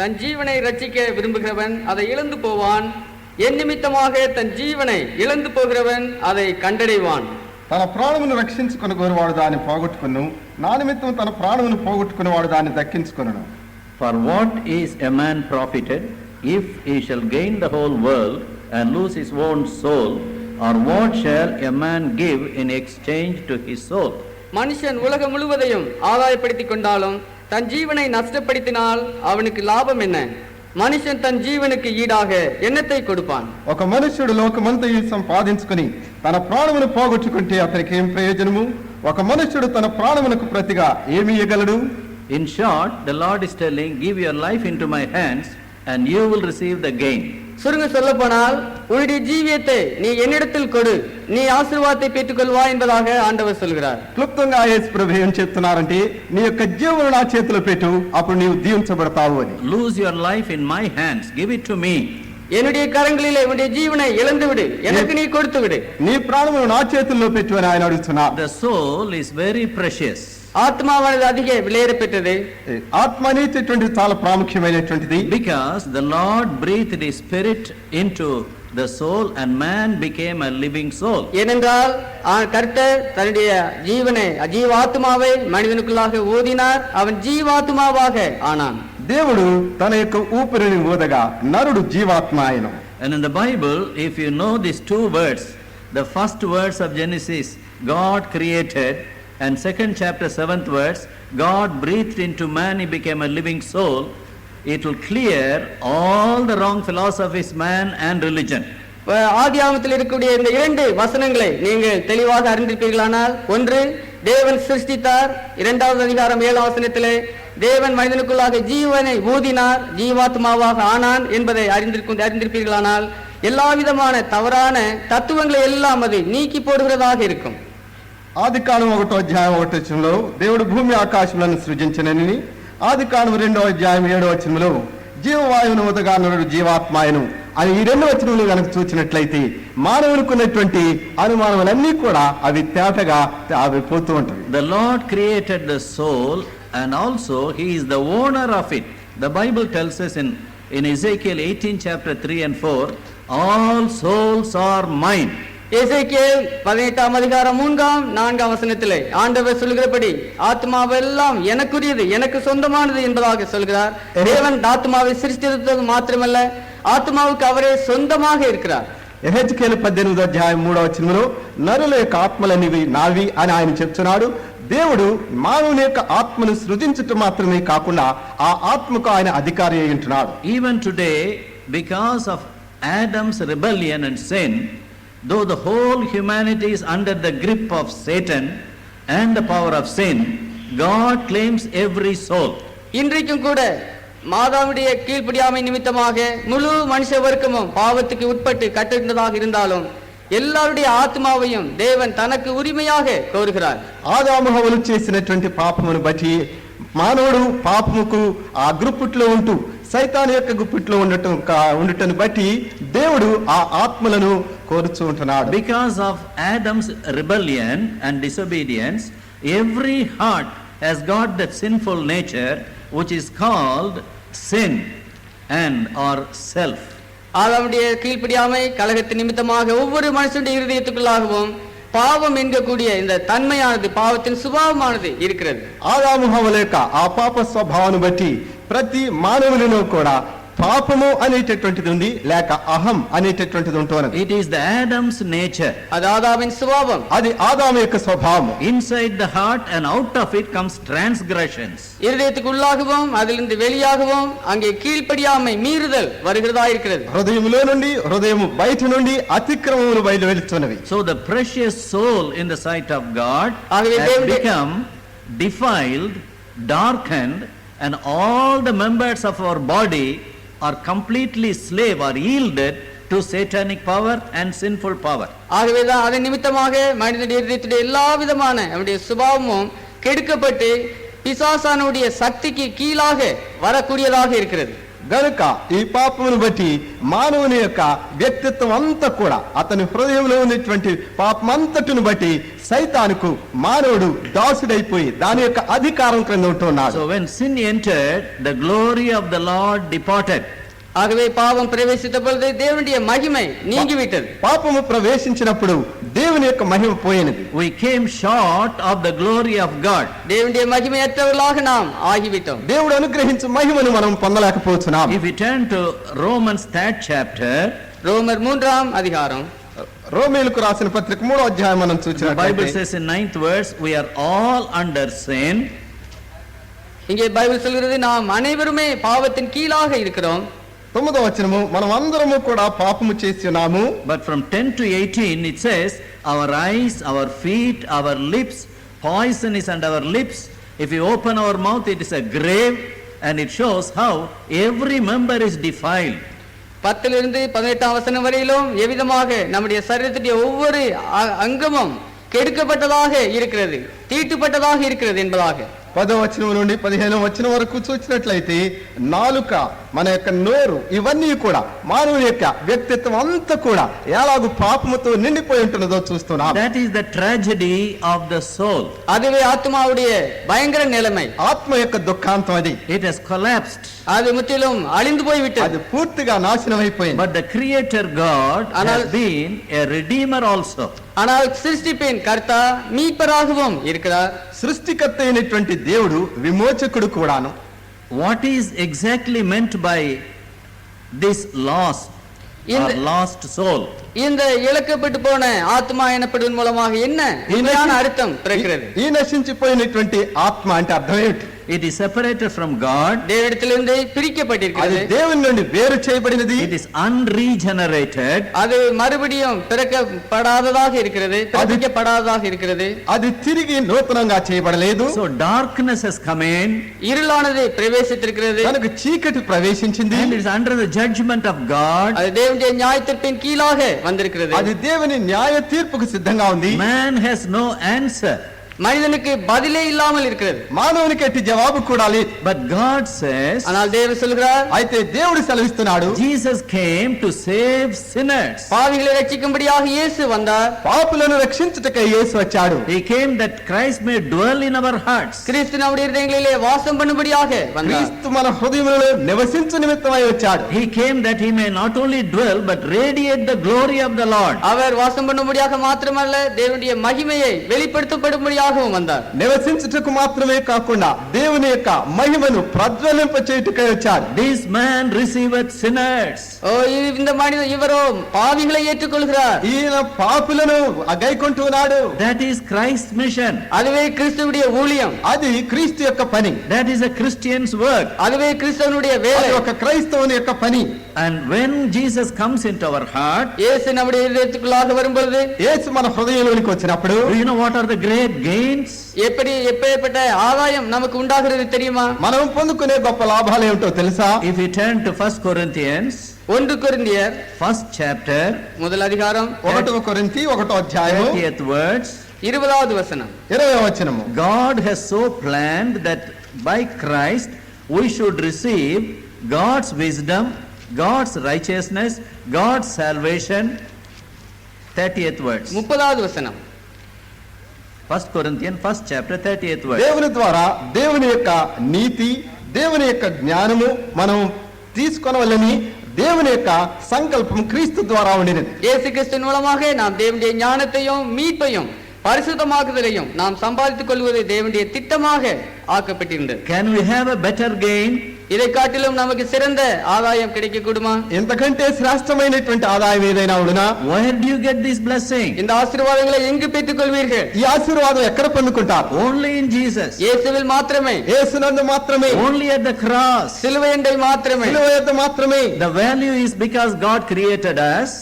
தன் ஜீவனை ரட்சிக்க விரும்புகிறவன் அதை இழந்து போவான், என் நிமித்தமாக தன் ஜீவனை இழந்து போகிறவன் அதை கண்டடைவான். తన ప్రాణమును రక్షించుకొనువాడు దాన్ని పోగొట్టుకొను, నా నిమిత్తం తన ప్రాణమును పోగొట్టుకునేవాడు దాన్ని దక్కించుకొనును. For what is a man profited if he shall gain the whole world and lose his own soul, or what shall a man give in exchange to his soul? மனுஷன் உலகம் முழுவதையும் ஆதாயப்படுத்திக் கொண்டாலும் தன் ஜீவனை நஷ்டப்படுத்தினால் அவனுக்கு லாபம் என்ன? మనిషి తన జీవనకి ఈడాగ ఎన్నத்தை கொடுப்பான். ఒక మనుష్యుడు లోకమంతయు సంపాదించుకొని తన ప్రాణమును పోగొట్టుకుంటే అతనికి ఏం ప్రయోజనము? ఒక మనుష్యుడు తన ప్రాణమునకు ప్రతిగా ఏమి ఇవ్వగలడు? In short, the Lord is telling, give your life into my hands and you will receive the gain. சுருங்க சொல்ல போனால் உன்னுடைய ஜீவியத்தை நீ என்னிடத்தில் கொடு, நீ ஆசீர்வாதத்தை பெற்றுக்கொள்வா என்பதாக ஆண்டவர் சொல்கிறார். క్లుప్తంగా యేసు ప్రభు ఏం చెప్తున్నారంటే నీ యొక్క జీవమును నా చేతిలో పెట్టు, అప్పుడు నీవు దీవించబడతావు అని. Lose your life in my hands, give it to me. என்னுடைய கரங்களிலே உன்னுடைய ஜீவனை இழந்து விடு, எனக்கு நீ கொடுத்து விடு. నీ ప్రాణమును నా చేతుల్లో పెట్టు అని ఆయన అడుగుతున్నారు. The soul is very precious. ఆత్మవనేది అధిక విలువైనది. ఆత్మ అనేటటువంటిది చాలా ప్రాముఖ్యమైనటువంటిది. Because the Lord breathed his spirit into the soul and man became a living soul. ஏனென்றால் கர்த்தர் தன்னுடைய ஜீவனை ஜீவாத்மாவை மனிதனுக்குள்ளாக ஊதினார், அவன் ஜீவாத்மாவாக ஆனான். దేవుడు తన యొక్క ఊపిరిని ఊదగా నరుడు జీవాత్మ అయ్యను. And in the Bible, if you know these two words, the first words of Genesis, God created, and second chapter 7th verse, God breathed into man, he became a living soul, it will clear all the wrong philosophies, man and religion. ஆதியாகமத்தில் இருக்கக்கூடிய இந்த 2 வசனங்களை நீங்கள் தெளிவாக அறிந்திருப்பீர்களானால், ஒன்று தேவன் சிருஷ்டித்தார், 2வது அதிகாரம் 7ஆம் வசனத்திலே தேவன் மனிதனுக்குள்ளாக ஜீவனை ஊதினார், ஜீவாத்மாவாக ஆனான் என்பதை அறிந்திருப்பீர்களானால், எல்லா விதமான தவறான தத்துவங்களை எல்லாம் அது நீக்கி போடுகிறதாக இருக்கும். ఆదికాండం 1వ అధ్యాయం 1వ వచనంలో దేవుడు భూమి ఆకాశములను సృజించినని, ఆదికాండం 2వ అధ్యాయం 7వ వచనంలో జీవవాయువును ఉదగానుడు జీవాత్మాయను అని ఈ 2 వచనములు కనుక చూసినట్లయితే మానవునికి ఉన్నటువంటి అనుమానములన్నీ కూడా అవి తేటగా అవి పోతూ ఉంటాయి. The Lord created the soul and also he is the owner of it. The Bible tells us in Ezekiel 18 chapter 3 and 4, all souls are mine. எசேக்கியேல் 18ஆம் அதிகாரம் 3ஆம் 4ஆம் வசனத்திலே ஆண்டவர் சொல்கிறபடி ஆத்மாவெல்லாம் எனக்குரியது, எனக்கு சொந்தமானது என்பதாக சொல்கிறார். தேவன் ஆத்மாவை சிருஷ்டித்தது மாத்திரமல்ல, ఆత్మాவுக்கு அவரே சொந்தமாக இருக்கிறார். యెహెజ్కేలు 18వ అధ్యాయం 3వ వచనంలో నరుల యొక్క ఆత్మలనివి నావి అని ఆయన చెప్తున్నాడు. దేవుడు మానవుని యొక్క ఆత్మను సృజించటం మాత్రమే కాకుండా ఆ ఆత్మకు ఆయన అధికారి అయి ఉంటున్నాడు. Even today, because of Adam's rebellion and sin, though the whole humanity is under the grip of Satan and the power of sin, God claims every soul. இன்றைக்கும் கூட மாதாவுடைய கீழ்ப்படியாமை நிமித்தமாக முழு மனுஷ வர்க்கமும் பாவத்துக்கு உட்பட்டு கட்டிருந்ததாக இருந்தாலும் எல்லாருடைய ఆత్మాவையும் தேவன் தனக்கு உரிமையாக కోరుகிறார். ఆదాము హవ్వలు చేసినటువంటి పాపమును బట్టి మానవుడు పాపముకు ఆ గుప్పిట్లో ఉంటూ సైతాను యొక్క గుప్పిట్లో ఉండటం బట్టి దేవుడు ఆ ఆత్మలను కోరుచూ ఉంటున్నాడు. Because of Adam's rebellion and disobedience, every heart has got that sinful nature which is called sin and or self. ஆதாமுடைய கீழ்ப்படியாமை கலகத்தின் நிமித்தமாக ஒவ்வொரு மனுஷனுடைய இருதயத்துக்குள்ளாகவும் பாவம் என்கக்கூடிய இந்த தன்மையானது, பாவத்தின் சுபாவமானது இருக்கிறது. ఆదాము హవ్వల యొక్క ఆ పాప స్వభావాన్ని బట్టి ప్రతి మానవులలో కూడా పాపము అనేటటువంటిది ఉంది, లేక అహం అనేటటువంటిది ఉంటుంది. It is the Adam's nature. அது ஆதாமின் சுபாவம், అది ఆదాము యొక్క స్వభావం. Inside the heart and out of it comes transgressions. இருதயத்துக்குள்ளாகவும் அதிலிருந்து வெளியாகவும் அங்கே கீழ்ப்படியாமை மீறுதல் வருகிறதா இருக்கிறது. హృదయంలో నుండి హృదయము బయట నుండి అతిక్రమములు బయలు వెలుచున్నవి. So the precious soul in the sight of God has become defiled, darkened, and all the members of our body are completely slave or yielded to satanic power and sinful power. ஆகவேதான் அதன் நிமித்தமாக மனிதனுடைய இதயத்துடைய எல்லா விதமான அவனுடைய சுபாவமும் கெடுக்கப்பட்டு பிசாசானுடைய சக்திக்கு கீழாக வரக்கூடியதாக இருக்கிறது. గనుక ఈ పాపమును బట్టి మానవుని యొక్క వ్యక్తిత్వం అంతా కూడా అతని హృదయంలో ఉన్నటువంటి పాపమంతటిని బట్టి సైతానుకు మానవుడు దాసుడైపోయి దాని యొక్క అధికారం క్రింద ఉంటున్నాడు. So when sin entered, the glory of the Lord departed. ஆகவே பாவம் பிரவேசித்த பொழுது தேவனுடைய மகிமை நீங்கிவிட்டது. పాపము ప్రవేశించినప్పుడు దేవుని యొక్క మహిమ పోయినది. We came short of the glory of God. தேவனுடைய மகிமையற்றவர்களாக நாம் ஆகிவிட்டோம். దేవుడు అనుగ్రహించు మహిమను మనం పొందలేకపోతున్నాం. If we turn to Romans 3rd chapter, ரோமர் 3ஆம் அதிகாரம், రోమీయులకు రాసిన పత్రిక 3వ అధ్యాయం మనం the Bible చూసినట్లయితే says in 9th verse, we are all under sin. இங்கே பைபிள் சொல்கிறது நாம் அனைவருமே பாவத்தின் கீழாக இருக்கிறோம். 9వ వచనము మనం అందరము కూడా పాపము చేసి ఉన్నాము. But from 10 to 18 it says, our eyes, our feet, our lips, poison is under our lips. If we open our mouth, it is a grave, and it shows how every member is defiled. 10லிருந்து 18ஆம் வசனம் வரையிலும் எவ்விதமாக நம்முடைய சரீரத்துடைய ஒவ்வொரு அங்கமும் கெடுக்கப்பட்டதாக இருக்கிறது, தீட்டுப்பட்டதாக இருக்கிறது என்பதாக. 10వ వచనం నుండి 15వ వచనం వరకు చూసినట్లయితే నాలుక, మన యొక్క నోరు, ఇవన్నీ కూడా మానవుని యొక్క వ్యక్తిత్వం అంతా కూడా ఎలాగూ పాపముతో నిండిపోయి ఉంటున్నదో చూస్తున్నాం. That is the tragedy of the soul. அதுவே ஆத்மாவுடைய பயங்கர நிலைமை. ఆత్మ యొక్క దుఃఖాంతం అది. It has collapsed. அது முற்றிலும் அழிந்து போய்விட்டது. అది పూర్తిగా నాశనం అయిపోయింది. But the creator God has been a redeemer also. ஆனால் சிருஷ்டிப்பின் கர்த்தா மீட்பராகவும் இருக்கிறார். సృష్టికర్త అయినటువంటి దేవుడు విమోచకుడు కూడాను. What is exactly meant by this loss? or lost soul. இந்த இழக்கப்பட்டு போன ஆத்மா எனப்படுவதன் மூலமாக என்ன உண்மையான அர்த்தம் பிறக்கிறது? ఈ నశించిపోయినటువంటి ఆత్మ అంటే అర్థం ఏమిటి? It is separated from God. தேவனிடத்திலிருந்து అది பிரிக்கப்பட்டிருக்கிறது. దేవుని నుండి వేరు చేయబడినది. It is unregenerated. அது மறுபடியும் பிறக்கப்படாததாக இருக்கிறது, பிறப்பிக்கப்படாததாக இருக்கிறது. అది తిరిగి నూతనంగా చేయబడలేదు. So darkness has come in. இருளானது பிரவேசித்திருக்கிறது. కనుక చీకటి ప్రవేశించింది. And it is under the judgment of God. அது தேவனுடைய நியாயத்தீர்ப்பின் கீழாக வந்திருக்கிறது. అది దేవుని న్యాయ తీర్పుకు సిద్ధంగా ఉంది. Man has no answer. மனிதனுக்கு பதிலே இல்லாமல் இருக்கிறது. మానవునికి ఎట్టి జవాబు కూడా లేదు. But God says, ஆனால் தேவன் சொல்கிறார், అయితే దేవుడు సెలవిస్తున్నాడు, Jesus came to save sinners. பாவிகளை ரட்சிக்கும்படியாக இயேசு வந்தார். పాపులను రక్షించుటకై యేసు వచ్చాడు. He came that Christ may dwell in our hearts. கிறிஸ்து நம்முடைய இதயங்களிலே வாசம் பண்ணும்படியாக வந்தார். క్రీస్తు మన హృదయములలో నివసించు నిమిత్తమై వచ్చాడు. He came that he may not only dwell but radiate the glory of the Lord. அவர் வாசம் பண்ணும்படியாக மாத்திரமல்ல, தேவனுடைய மகிமையை வெளிப்படுத்தப்படும்படியாகவும் வந்தார். నివసించుటకు మాత్రమే కాకుండా దేవుని యొక్క మహిమను ప్రజ్వలింప చేయుటకై వచ్చాడు. This man receiveth sinners. ஓ, இந்த மனிதன் இவரோ பாவிகளை ஏற்றுக்கொள்கிறார். ఈయన పాపులను గైకొంటున్నాడు. That is Christ's mission. அதுவே கிறிஸ்துவுடைய ஊழியம். అది క్రీస్తు యొక్క పని. That is a Christian's work. அதுவே கிறிஸ்தவனுடைய అది வேலை. ఒక క్రైస్తవుని యొక్క పని. And when Jesus comes into our heart, இயேசு நம்முடைய இதயத்துக்குள்ளாக வரும்பொழுது, యేసు మన హృదయంలోనికి వచ్చినప్పుడు do you know what are the great gains? எப்பேற்பட்ட ஆதாயம் நமக்கு உண்டாகிறது தெரியுமா? మనం పొందుకునే గొప్ప లాభాలు ఏమిటో తెలుసా? If we turn to 1 Corinthians, 1 கொரிந்தியர் 1st chapter, முதல் அதிகாரம் 1 కొరింథీ 1వ అధ్యాయం 30th words, 20வது వசனம். 20వ వచనము. God has so planned that by Christ we should receive God's wisdom, God's righteousness, God's salvation. 30th words. 30வது వசనం. 1 Corinthians 1st chapter 30th verse. దేవుని ద్వారా దేవుని యొక్క నీతి, దేవుని యొక్క జ్ఞానము మనం తీసుకొనవలని దేవుని యొక్క సంకల్పం క్రీస్తు ద్వారా ఉండినది. இயேசு கிறிஸ்துவின் மூலமாக நாம் தேவனுடைய ஞானத்தையும் மீட்பையும் பரிசுத்தமாக்குதலையும் நாம் சம்பாதித்துக் கொள்வது தேவனுடைய திட்டமாக ஆக்கப்பட்டிருந்தது. Can we have a better gain? இதை காட்டிலும் நமக்கு சிறந்த ஆதாயம் கிடைக்க கூடுமா? ఎంతకంటే శ్రేష్టమైనటువంటి ఆదాయం ఏదైనా ఉండునా? Where do you get this blessing? இந்த ஆசீர்வாதங்களை எங்கு பெற்றுக் கொள்வீர்கள்? ఈ ఆశీర్వాదం ఎక్కడ పొందుకుంటారు? Only in Jesus. இயேசுவில் மாத்திரமே, యేసునందు మాత్రమే, Only at the cross. சிலுவையண்டை மாத்திரமே. శిలువ యొద్ద మాత్రమే. The value is because God created us.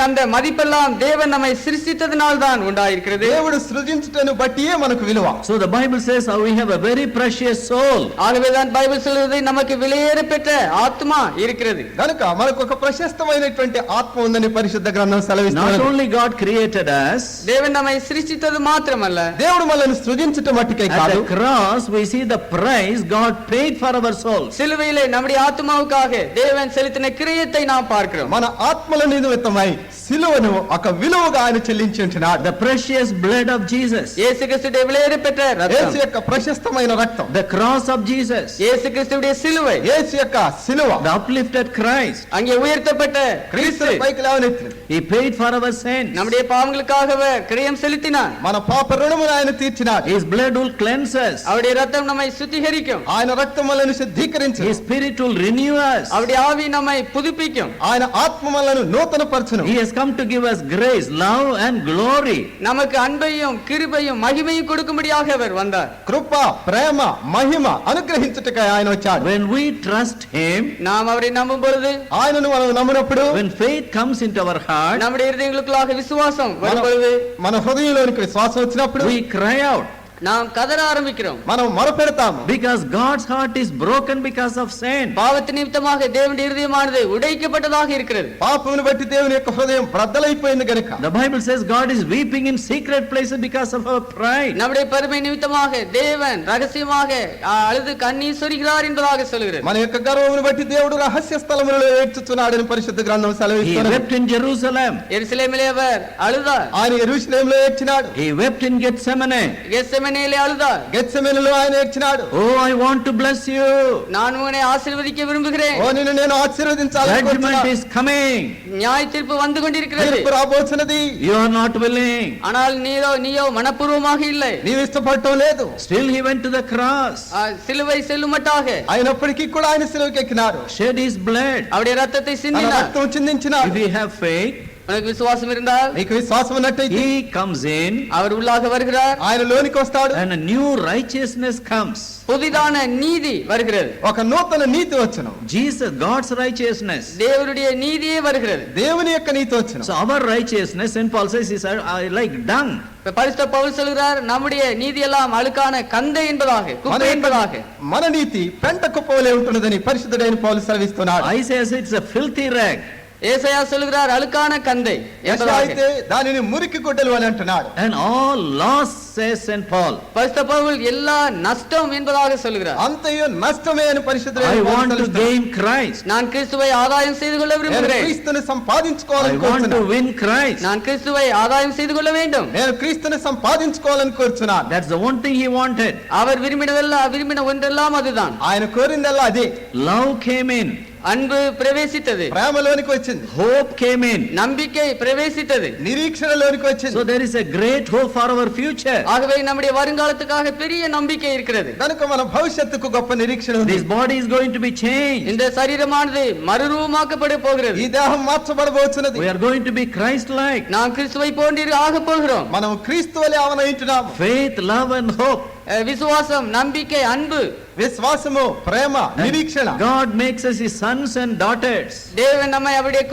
அந்த மதிப்பெல்லாம் தேவன் நம்மை சிருஷ்டித்ததினால் தான் உண்டாயிருக்கிறது. దేవుడు సృజించుటను బట్టియే మనకు విలువ. So the Bible says how we have a very precious soul. ஆகவேதான் பைபிள் சொல்கிறது நமக்கு விலையேற பெற்ற ஆத்மா இருக்கிறது. కనుక మనకు ఒక ప్రశస్తమైనటువంటి ఆత్మ ఉందని పరిశుద్ధ గ్రంథం Not సెలవిస్తున్నది. only God created us, தேவன் நம்மை சிருஷ்டித்தது மாத்திரமல்ல, దేవుడు మనల్ని సృజించుట మట్టుకే at కాదు, the cross we see the price God paid for our souls. சிலுவையிலே நம்முடைய ஆத்மாவுக்காக தேவன் செலுத்தின கிரயத்தை நாம் பார்க்கிறோம். మన ఆత్మల నిమిత్తమై సిలువను ఒక విలువగా ఆయన చెల్లించి ఉంటున్నాడు. The precious blood of Jesus. இயேசு கிறிஸ்துவின் விலையேற பெற்ற యేసు ரத்தம், యొక్క ప్రశస్తమైన రక్తం, The cross of Jesus. இயேசு கிறிஸ்துவுடைய சிலுவை, యేసు యొక్క సిలువ, The uplifted Christ. அங்கே உயர்த்தப்பட்ட கிறிஸ்து క్రీస్తు పైకి లేవనెత్తినది. He paid for our sins. நம்முடைய பாவங்களுக்காக கிரயம் செலுத்தினார். మన పాప రుణమును ఆయన తీర్చినాడు. His blood will cleanse us. அவருடைய ரத்தம் நம்மை சுத்திகரிக்கும். ఆయన రక్తం మనల్ని శుద్ధీకరించు. His spirit will renew us. அவருடைய ஆவி நம்மை புதுப்பிக்கும். ఆయన ఆత్మ మనల్ని నూతన పరచును. He has come to give us grace, love and glory. நமக்கு அன்பையும் கிருபையும் மகிமையும் கொடுக்கும்படியாக அவர் வந்தார். కృప, ప్రేమ, మహిమ అనుగ్రహించుటకై ఆయన వచ్చాడు. When we trust Him, நாம் அவரை நம்பும் பொழுது, ఆయనను మనం నమ్మినప్పుడు, when faith comes into our heart, நம்முடைய இருதயங்களுக்குள்ளாக விசுவாசம் வரும் பொழுது, మన హృదయంలోనికి విశ్వాసం వచ్చినప్పుడు we cry out. நாம் கதற ஆரம்பிக்கிறோம். మనం మొరపెడతాము. Because God's heart is broken because of sin. பாவத்து நிமித்தமாக தேவனுடைய இருதயமானது உடைக்கப்பட்டதாக இருக்கிறது. పాపమును బట్టి దేవుని యొక్క హృదయం బ్రద్దలైపోయింది గనుక The Bible says God is weeping in secret places because of our pride. நம்முடைய பெருமை நிமித்தமாக தேவன் ரகசியமாக அழுது கண்ணீர் சொரிகிறார் என்பதாக சொல்கிறது. మన యొక్క గర్వమును బట్టి దేవుడు రహస్య స్థలములలో ఏడ్చుచున్నాడని పరిశుద్ధ గ్రంథం He సెలవిస్తున్నది. wept in Jerusalem. எருசலேமிலே அவர் அழுதார். ఆయన యెరూషలేములో ఏడ్చినాడు. He wept in Gethsemane. Gethsemane கெத்செமனேலே அழுதார். గెత్సెమనేలో ఆయన ఏడ్చినాడు. Oh, I want to bless you. நான் உன்னை ஆசீர்வதிக்க விரும்புகிறேன். ఓ నిన్ను నేను Judgment is coming. நியாய தீர்ப்பு வந்து கொண்டிருக்கிறது. తీర్పు రాబోతున్నది. You are not willing. ஆனால் நீயோ மனப்பூர்வமாக இல்லை. నీవు ఇష్టపడటం లేదు. Still he went to the cross. சிலுவை செல்லுமட்டாக అయినప్పటికీ కూడా ఆయన సిలువకి ఎక్కినారు. Shed his blood. அவருடைய ரத்தத்தை తన சிந்தினார். రక్తం చిందించినారు. If we have faith, உனக்கு விசுவாசம் இருந்தால் నీకు విశ్వాసం ఉన్నట్టయితే he comes in அவர் உள்ளாக வருகிறார். ఆయన లోనికి వస్తాడు. and a new righteousness comes. புதிதான நீதி வருகிறது. ఒక నూతన నీతి వచ్చును. Jesus, God's righteousness. தேவனுடைய நீதியே வருகிறது. దేవుని యొక్క నీతి వచ్చును. So our righteousness, St. Paul says, is like dung. பரிசுத்த பவுல் சொல்கிறார், நம்முடைய நீதி எல்லாம் அழுக்கான கந்தை என்பதாக, குப்பை என்பதாக. మన నీతి పెంట కుప్పవలే ఉంటున్నదని పరిశుద్ధుడైన పౌలు సెలవిస్తున్నాడు. Isaiah says it's a filthy rag. ஏசாயா சொல்கிறார் அழுக்கான கந்தை என்பதாக. అయితే దానిని మురికి గుడ్డలు అని అంటున్నాడు. And all loss, says St. Paul. பரிசுத்த பவுல் எல்லா நஷ்டம் என்பதாக சொல்கிறார். అంతయు నష్టమే అని పరిశుద్ధుడైన I పౌలు want to సెలవిస్తున్నాడు. gain Christ. நான் கிறிஸ்துவை ஆதாயம் செய்து கொள்ள నేను விரும்புகிறேன். క్రీస్తుని I సంపాదించుకోవాలని want to కోరుచున్నాను. win Christ. நான் கிறிஸ்துவை ஆதாயம் செய்து கொள்ள வேண்டும். నేను క్రీస్తుని సంపాదించుకోవాలని కోరుచున్నాను. That's the one thing he wanted. அவர் விரும்பின ஒன்றெல்லாம் அதுதான். ఆయన కోరిందల్లా అదే. Love came in. அன்பு பிரவேசித்தது. ప్రేమలోనికి వచ్చింది. Hope came in. நம்பிக்கை பிரவேசித்தது. నిరీక్షణలోనికి వచ్చింది. So there is a great hope for our future. ஆகவே நம்முடைய வருங்காலத்துக்காக பெரிய நம்பிக்கை இருக்கிறது. కనుక మన భవిష్యత్తుకు గొప్ప నిరీక్షణ ఉంది. This body is going to be changed. இந்த சரீரமானது மறுரூபமாக்கப்பட போகிறது. ఈ దేహం మార్చబడబోతున్నది. We are going to be Christ-like. நாம் கிறிஸ்துவை போன்று ஆக போகிறோம். మనం క్రీస్తు వలె అవనయించున్నాము. Faith, love and hope. விசுவாசம், நம்பிக்கை, அன்பு, విశ్వాసము, ప్రేమ, నిరీక్షణ. God makes us his sons and daughters. தேவன் நம்மை அவருடைய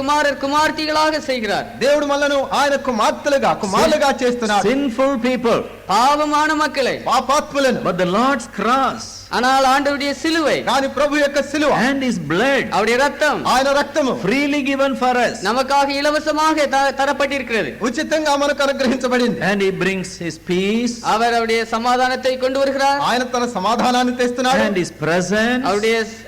குமார்த்திகளாக செய்கிறார். దేవుడు మనను ఆయన కుమారులుగా చేస్తున్నాడు. Sinful people. பாவமான மக்களை, పాపాత్ములను. But the Lord's cross ஆனால் ஆண்டவருடைய சிலுவை, కానీ ప్రభు యొక్క సిలువ, and his blood, அவருடைய ரத்தம் ఆయన రక్తము freely given for us. நமக்காக இலவசமாக தரப்பட்டிருக்கிறது. ఉచితంగా మనకు అనుగ్రహించబడింది. And he brings his peace அவர் அவருடைய சமாதானத்தை கொண்டு வருகிறார். ఆయన తన సమాధానాన్ని తెస్తున్నాడు. and his presence,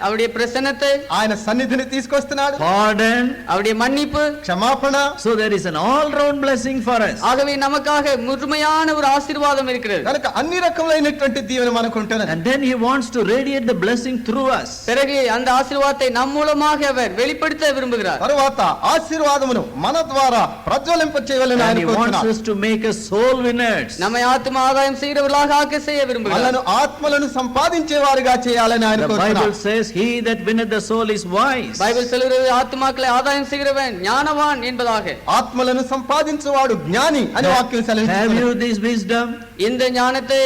அவருடைய பிரசன்னத்தை, ఆయన సన్నిధిని తీసుకొస్తున్నాడు. pardon, அவருடைய மன்னிப்பு, క్షమాపణ. so there is an all-round blessing for us. ஆகவே நமக்காக முழுமையான ஒரு ஆசீர்வாதம் இருக்கிறது. కనుక అన్ని రకములైనటువంటి దీవెన మనకు ఉంటున్నది. And then he wants to radiate the blessing through us. பிறகு அந்த ஆசீர்வாதத்தை நம் மூலமாக அவர் வெளிப்படுத்த விரும்புகிறார். తరువాత ఆశీర్వాదమును మన ద్వారా ప్రజ్వలింప చేయాలని And ఆయన he wants కోరుతున్నాడు. us to make us soul winners. நம்மை ஆத்ம ஆதாயம் செய்கிறவர்களாக ஆக்க செய்ய விரும்புகிறார். మనను ఆత్మలను సంపాదించేవారుగా చేయాలని ఆయన The Bible కోరుతున్నాడు. says he that winneth the soul is wise. Bible சொல்கிறது ஆத்மாக்களை ஆதாயம் செய்கிறவன் ஞானவான் என்பதாக. ఆత్మలను సంపాదించువాడు జ్ఞాని అని వాక్యం Have సెలవిస్తుంది. you this wisdom? இந்த ஞானத்தை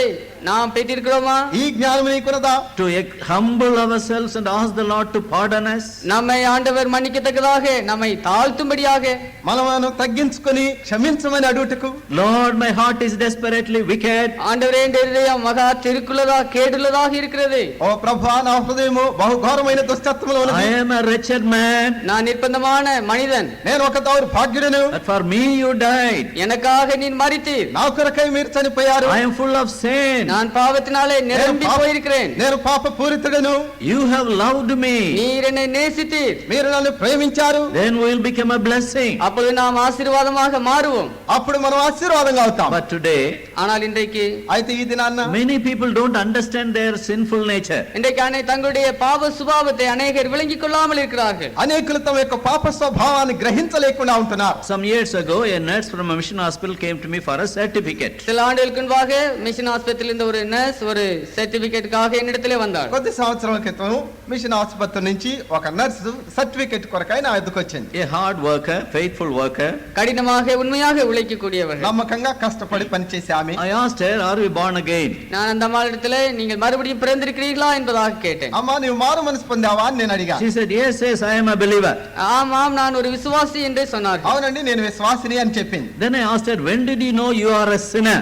நாம் பெற்றிருக்கிறோமா? ఈ జ్ఞానం నీకున్నదా? To humble ourselves and ask the Lord to pardon us. நம்மை ஆண்டவர் மன்னிக்கத்தக்கதாக, நம்மை தாழ்த்தும்படியாக, మనము తగ్గించుకొని క్షమించమని అడుగుటకు. Lord, my heart is desperately wicked. ஆண்டவரே என் இதயம் மகா திருக்குள்ளதா கேடுள்ளதாக இருக்கிறது. ఓ ప్రభువా, నా హృదయము బహుఘోరమైన దుష్టత్వములో I ఉన్నది. am a wretched man. நான் நிர்பந்தமான மனிதன். నేను ఒక దౌర్భాగ్యుడను. But for me you died. எனக்காக நீ மரித்தீர். నా కొరకై మీరు చనిపోయారు. I am full of sin. நான் பாவத்தினாலே நிரம்பி போயிருக்கிறேன். నేను పాప పూరితుడను. You have loved me. நீர் என்னை நேசித்தீர். మీరు నన్ను ప్రేమించారు. Then we will become a blessing. அப்பொழுது நாம் ஆசீர்வாதமாக மாறுவோம். అప్పుడు మనం ఆశీర్వాదంగా అవుతాం. But today, ஆனால் இன்றைக்கு అయితే ఈ దినాన్న many people don't understand their sinful nature. இன்றைக்கு தங்களுடைய பாவ சுபாவத்தை அநேகர் விளங்கிக் கொள்ளாமல் இருக்கிறார்கள். అనేకులు తమ యొక్క పాప స్వభావాన్ని గ్రహించలేకుండా ఉంటున్నారు. Some years ago, a nurse from a mission hospital came to me for a certificate. சில ஆண்டுகளுக்கு முன்பாக மிஷன் ஆஸ்பத்திரியில் இருந்த ஒரு நர்ஸ் ஒரு சர்டிபிகேட்டுக்காக என்னிடத்திலே வந்தார். కొద్ది సంవత్సరాల క్రితం మిషన్ ఆసుపత్రి నుంచి ఒక నర్సు సర్టిఫికెట్ కొరకై నా ఎదుకు వచ్చింది. A hard worker, faithful worker. கடினமாக உண்மையாக உழைக்கக்கூடியவர். నమ్మకంగా కష్టపడి పనిచేసే ఆమె. I asked her, are we born again? நான் அந்த அம்மாளிடத்திலே நீங்கள் மறுபடியும் பிறந்திருக்கிறீர்களா என்பதாக கேட்டேன். అమ్మా, నీవు మారు మనసు పొందావా అని నేను అడిగా. She said, yes, I am a believer. ஆமாம், நான் ஒரு விசுவாசி என்று சொன்னார். అవునండి, నేను విశ్వాసిని అని చెప్పింది. Then I asked her, when did you know you are a sinner?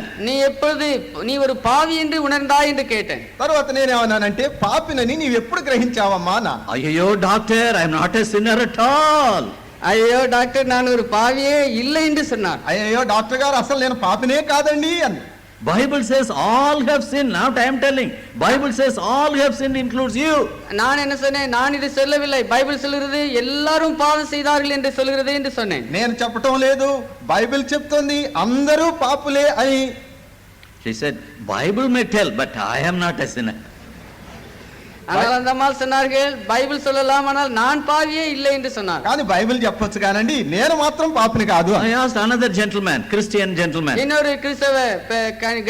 நீ ஒரு பாவி என்று உணர்ந்தாய் என்று கேட்டேன். తర్వాత నేనేమన్నానంటే, పాపినని నీవు ఎప్పుడు గ్రహించావమ్మా నా? Ayyo, doctor, I am not a sinner at all. ஐயோ டாக்டர், நான் ஒரு பாவியே இல்லை என்று சொன்னார். అయ్యో డాక్టర్ గారు, అసలు నేను పాపినే కాదండి అని. Bible says all have sinned. Now I am telling. Bible says all have sinned includes you. நான் என்ன சொன்னேன்? நான் இது சொல்லவில்லை. பைபிள் சொல்கிறது எல்லாரும் பாவம் செய்தார்கள் என்று சொல்கிறது என்று சொன்னேன். నేను చెప్పటం లేదు, బైబిల్ చెప్తోంది అందరూ పాపులే అని. She said, Bible may tell, but I am not a sinner. ஆனால் அந்த அம்மா சொன்னார்கள் பைபிள் சொல்லலாம் ஆனால் நான் பாவியே இல்லை என்று சொன்னார். కానీ బైబిల్ చెప్పొచ్చు కానండి నేను మాత్రం పాపిని కాదు. I asked another gentleman, Christian gentleman. இன்னொரு கிறிஸ்தவ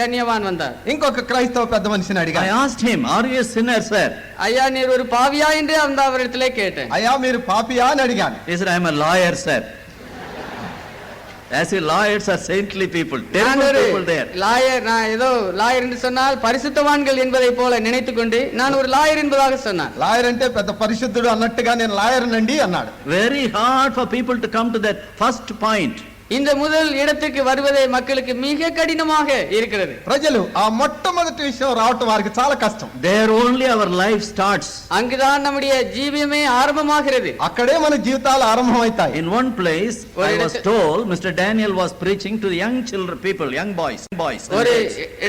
கன்னியவான் வந்தார். ఇంకొక క్రైస్తవ పెద్ద మనిషిని అడిగాను. I asked him, are you a sinner, sir? ஐயா நீர் ஒரு பாவியா என்று அந்த அவரிடத்திலே கேட்டேன். అయ్యా మీరు పాపియా అని అడిగాను. He said, I am a lawyer, sir. As if lawyers are saintly people, terrible people there. Lawyer, நான் ஏதோ லாயர் என்று சொன்னால் பரிசுத்தவான்கள் என்பதை போல நினைத்துக்கொண்டு நான் ஒரு லாயர் என்பதாக சொன்னான். లాయర్ అంటే పెద్ద పరిశుద్ధుడు అన్నట్టుగా నేను లాయర్ నండి అన్నాడు. Very hard for people to come to that first point. இந்த முதல் இடத்துக்கு வருவதே மக்களுக்கு மிக கடினமாக இருக்கிறது. ప్రజలు ఆ మొట్టమొదటి విషయం రావటం వారికి చాలా కష్టం. There only our life starts. அங்குதான் நம்முடைய ஜீவியமே ஆரம்பமாகிறது. అక్కడే మన జీవితాలు ఆరంభమవుతాయి. In one place I was told Mr. Daniel was preaching to the young children people, young boys. ஒரு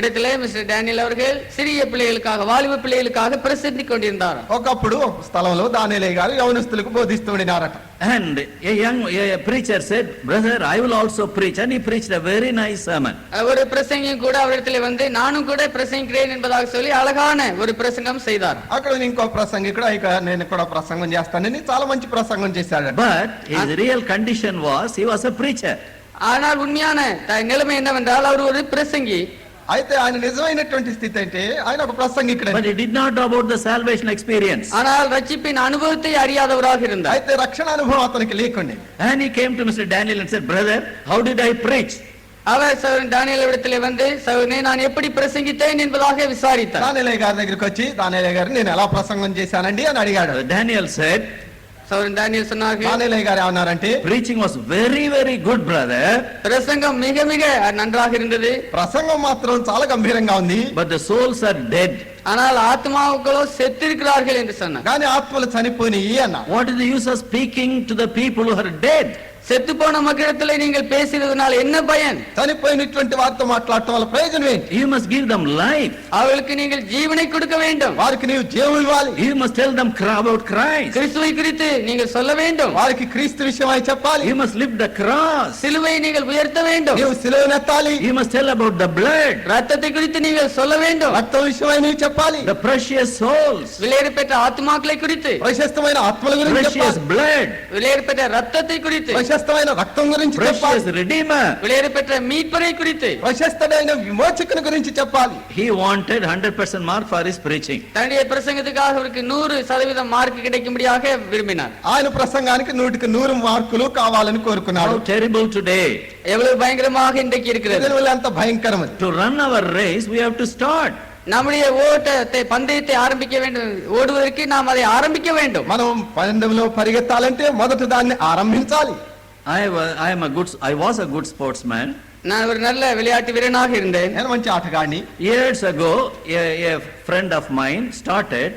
இடத்திலே மிஸ்டர் டேனியல் அவர்கள் சிறிய பிள்ளைகளுக்காக வாலிப பிள்ளைகளுக்காக பிரசங்கி கொண்டிருந்தார். ఒకప్పుడు స్థలంలో దానియేలు గారు యవనస్తులకు బోధిస్తూ ఉండినారట. And a preacher said, brother, I will also preach, and he preached a very nice sermon. ஒரு பிரசங்கியும் கூட அவரிடத்திலே வந்து நானும் கூட பிரசங்கிக்கிறேன் என்பதாக சொல்லி அழகான ஒரு பிரசங்கம் செய்தார். అక్కడ ఇంకో ప్రసంగికుడు ఇక నేను కూడా ప్రసంగం చేస్తానని చాలా మంచి ప్రసంగం చేశాడు. But his real condition was he was a preacher. ஆனால் உண்மையான நிலைமை என்னவென்றால் அவர் ஒரு பிரசங்கி. అయితే ఆయన నిజమైనటువంటి స్థితి అంటే ఆయన ఒక ప్రసంగికుడు. But he did not know about the salvation experience. ஆனால் ரட்சிப்பின் அனுபவத்தை அறியாதவராக இருந்தார். అయితే రక్షణ అనుభవం అతనికి లేకుండే. And he came to Mr. Daniel and said, brother, how did I preach? அவர் சகோதரன் தானியேல் இடத்திலே வந்து சகோதரனே நான் எப்படி பிரசங்கித்தேன் என்பதாக விசாரித்தார். దానియేలు గారి దగ్గరికి వచ్చి దానియేలు గారు నేను ఎలా ప్రసంగం చేశానండి అని అడిగాడు. Daniel said, சகோதரன் தானியேல் சொன்னார்கள், దానియేలు గారు ఏమన్నారంటే preaching was very, very good, brother. பிரசங்கம் மிக மிக நன்றாக இருந்தது. ప్రసంగం మాత్రం చాలా గంభీరంగా ఉంది. But the souls are dead. ஆனால் ஆத்மாக்களோ செத்திருக்கிறார்கள் என்று சொன்னார். కానీ ఆత్మలు చనిపోయినాయి అన్నారు. What is the use of speaking to the people who are dead? செத்து போன மக்களிடத்திலே நீங்கள் பேசியதனால் என்ன பயன்? చనిపోయినటువంటి వారితో మాట్లాడటం వల్ల ప్రయోజనం ఏంటి? You must give them life. அவர்களுக்கு நீங்கள் ஜீவனை கொடுக்க வேண்டும். వారికి నీవు జీవం ఇవ్వాలి. You must tell them about Christ. கிறிஸ்துவை குறித்து நீங்கள் சொல்ல வேண்டும். వారికి క్రీస్తు విషయమై చెప్పాలి. You must lift the cross. சிலுவையை நீங்கள் உயர்த்த வேண்டும். నీవు సిలువను ఎత్తాలి. You must tell about the blood. ரத்தத்தை குறித்து நீங்கள் சொல்ல வேண்டும். రక్తం విషయమై నీవు చెప్పాలి. The precious souls. விலையேற பெற்ற ஆத்மாக்களை குறித்து, ప్రశస్తమైన ఆత్మల గురించి Precious చెప్పాలి. blood. விலையேற பெற்ற ரத்தத்தை குறித்து, ప్రశస్తమైన రక్తం గురించి చెప్పాలి. Precious redeemer. விலையேற பெற்ற மீட்பரை குறித்து, ప్రశస్తమైన విమోచకుని గురించి చెప్పాలి. He wanted 100% mark for his preaching. தன்னுடைய பிரசங்கத்துக்காக அவருக்கு 100% மார்க் கிடைக்கும்படியாக விரும்பினார். ఆయన ప్రసంగానికి 100కి 100 మార్కులు కావాలని కోరుకున్నాడు. How terrible today. எவ்வளவு பயங்கரமாக இன்றைக்கு இருக்கிறது. ఇది ఎంత భయంకరమైనది. To run our race we have to start. நம்முடைய ஓட்டத்தை பந்தயத்தை ஆரம்பிக்க வேண்டும். ஓடுவதற்கு நாம் அதை ஆரம்பிக்க வேண்டும். మనం పందెంలో పరిగెత్తాలంటే మొదట దాన్ని ఆరంభించాలి. I was a good sportsman. நான் ஒரு நல்ல விளையாட்டு வீரனாக இருந்தேன். నేను మంచి ఆటగాడిని. Years ago, a friend of mine started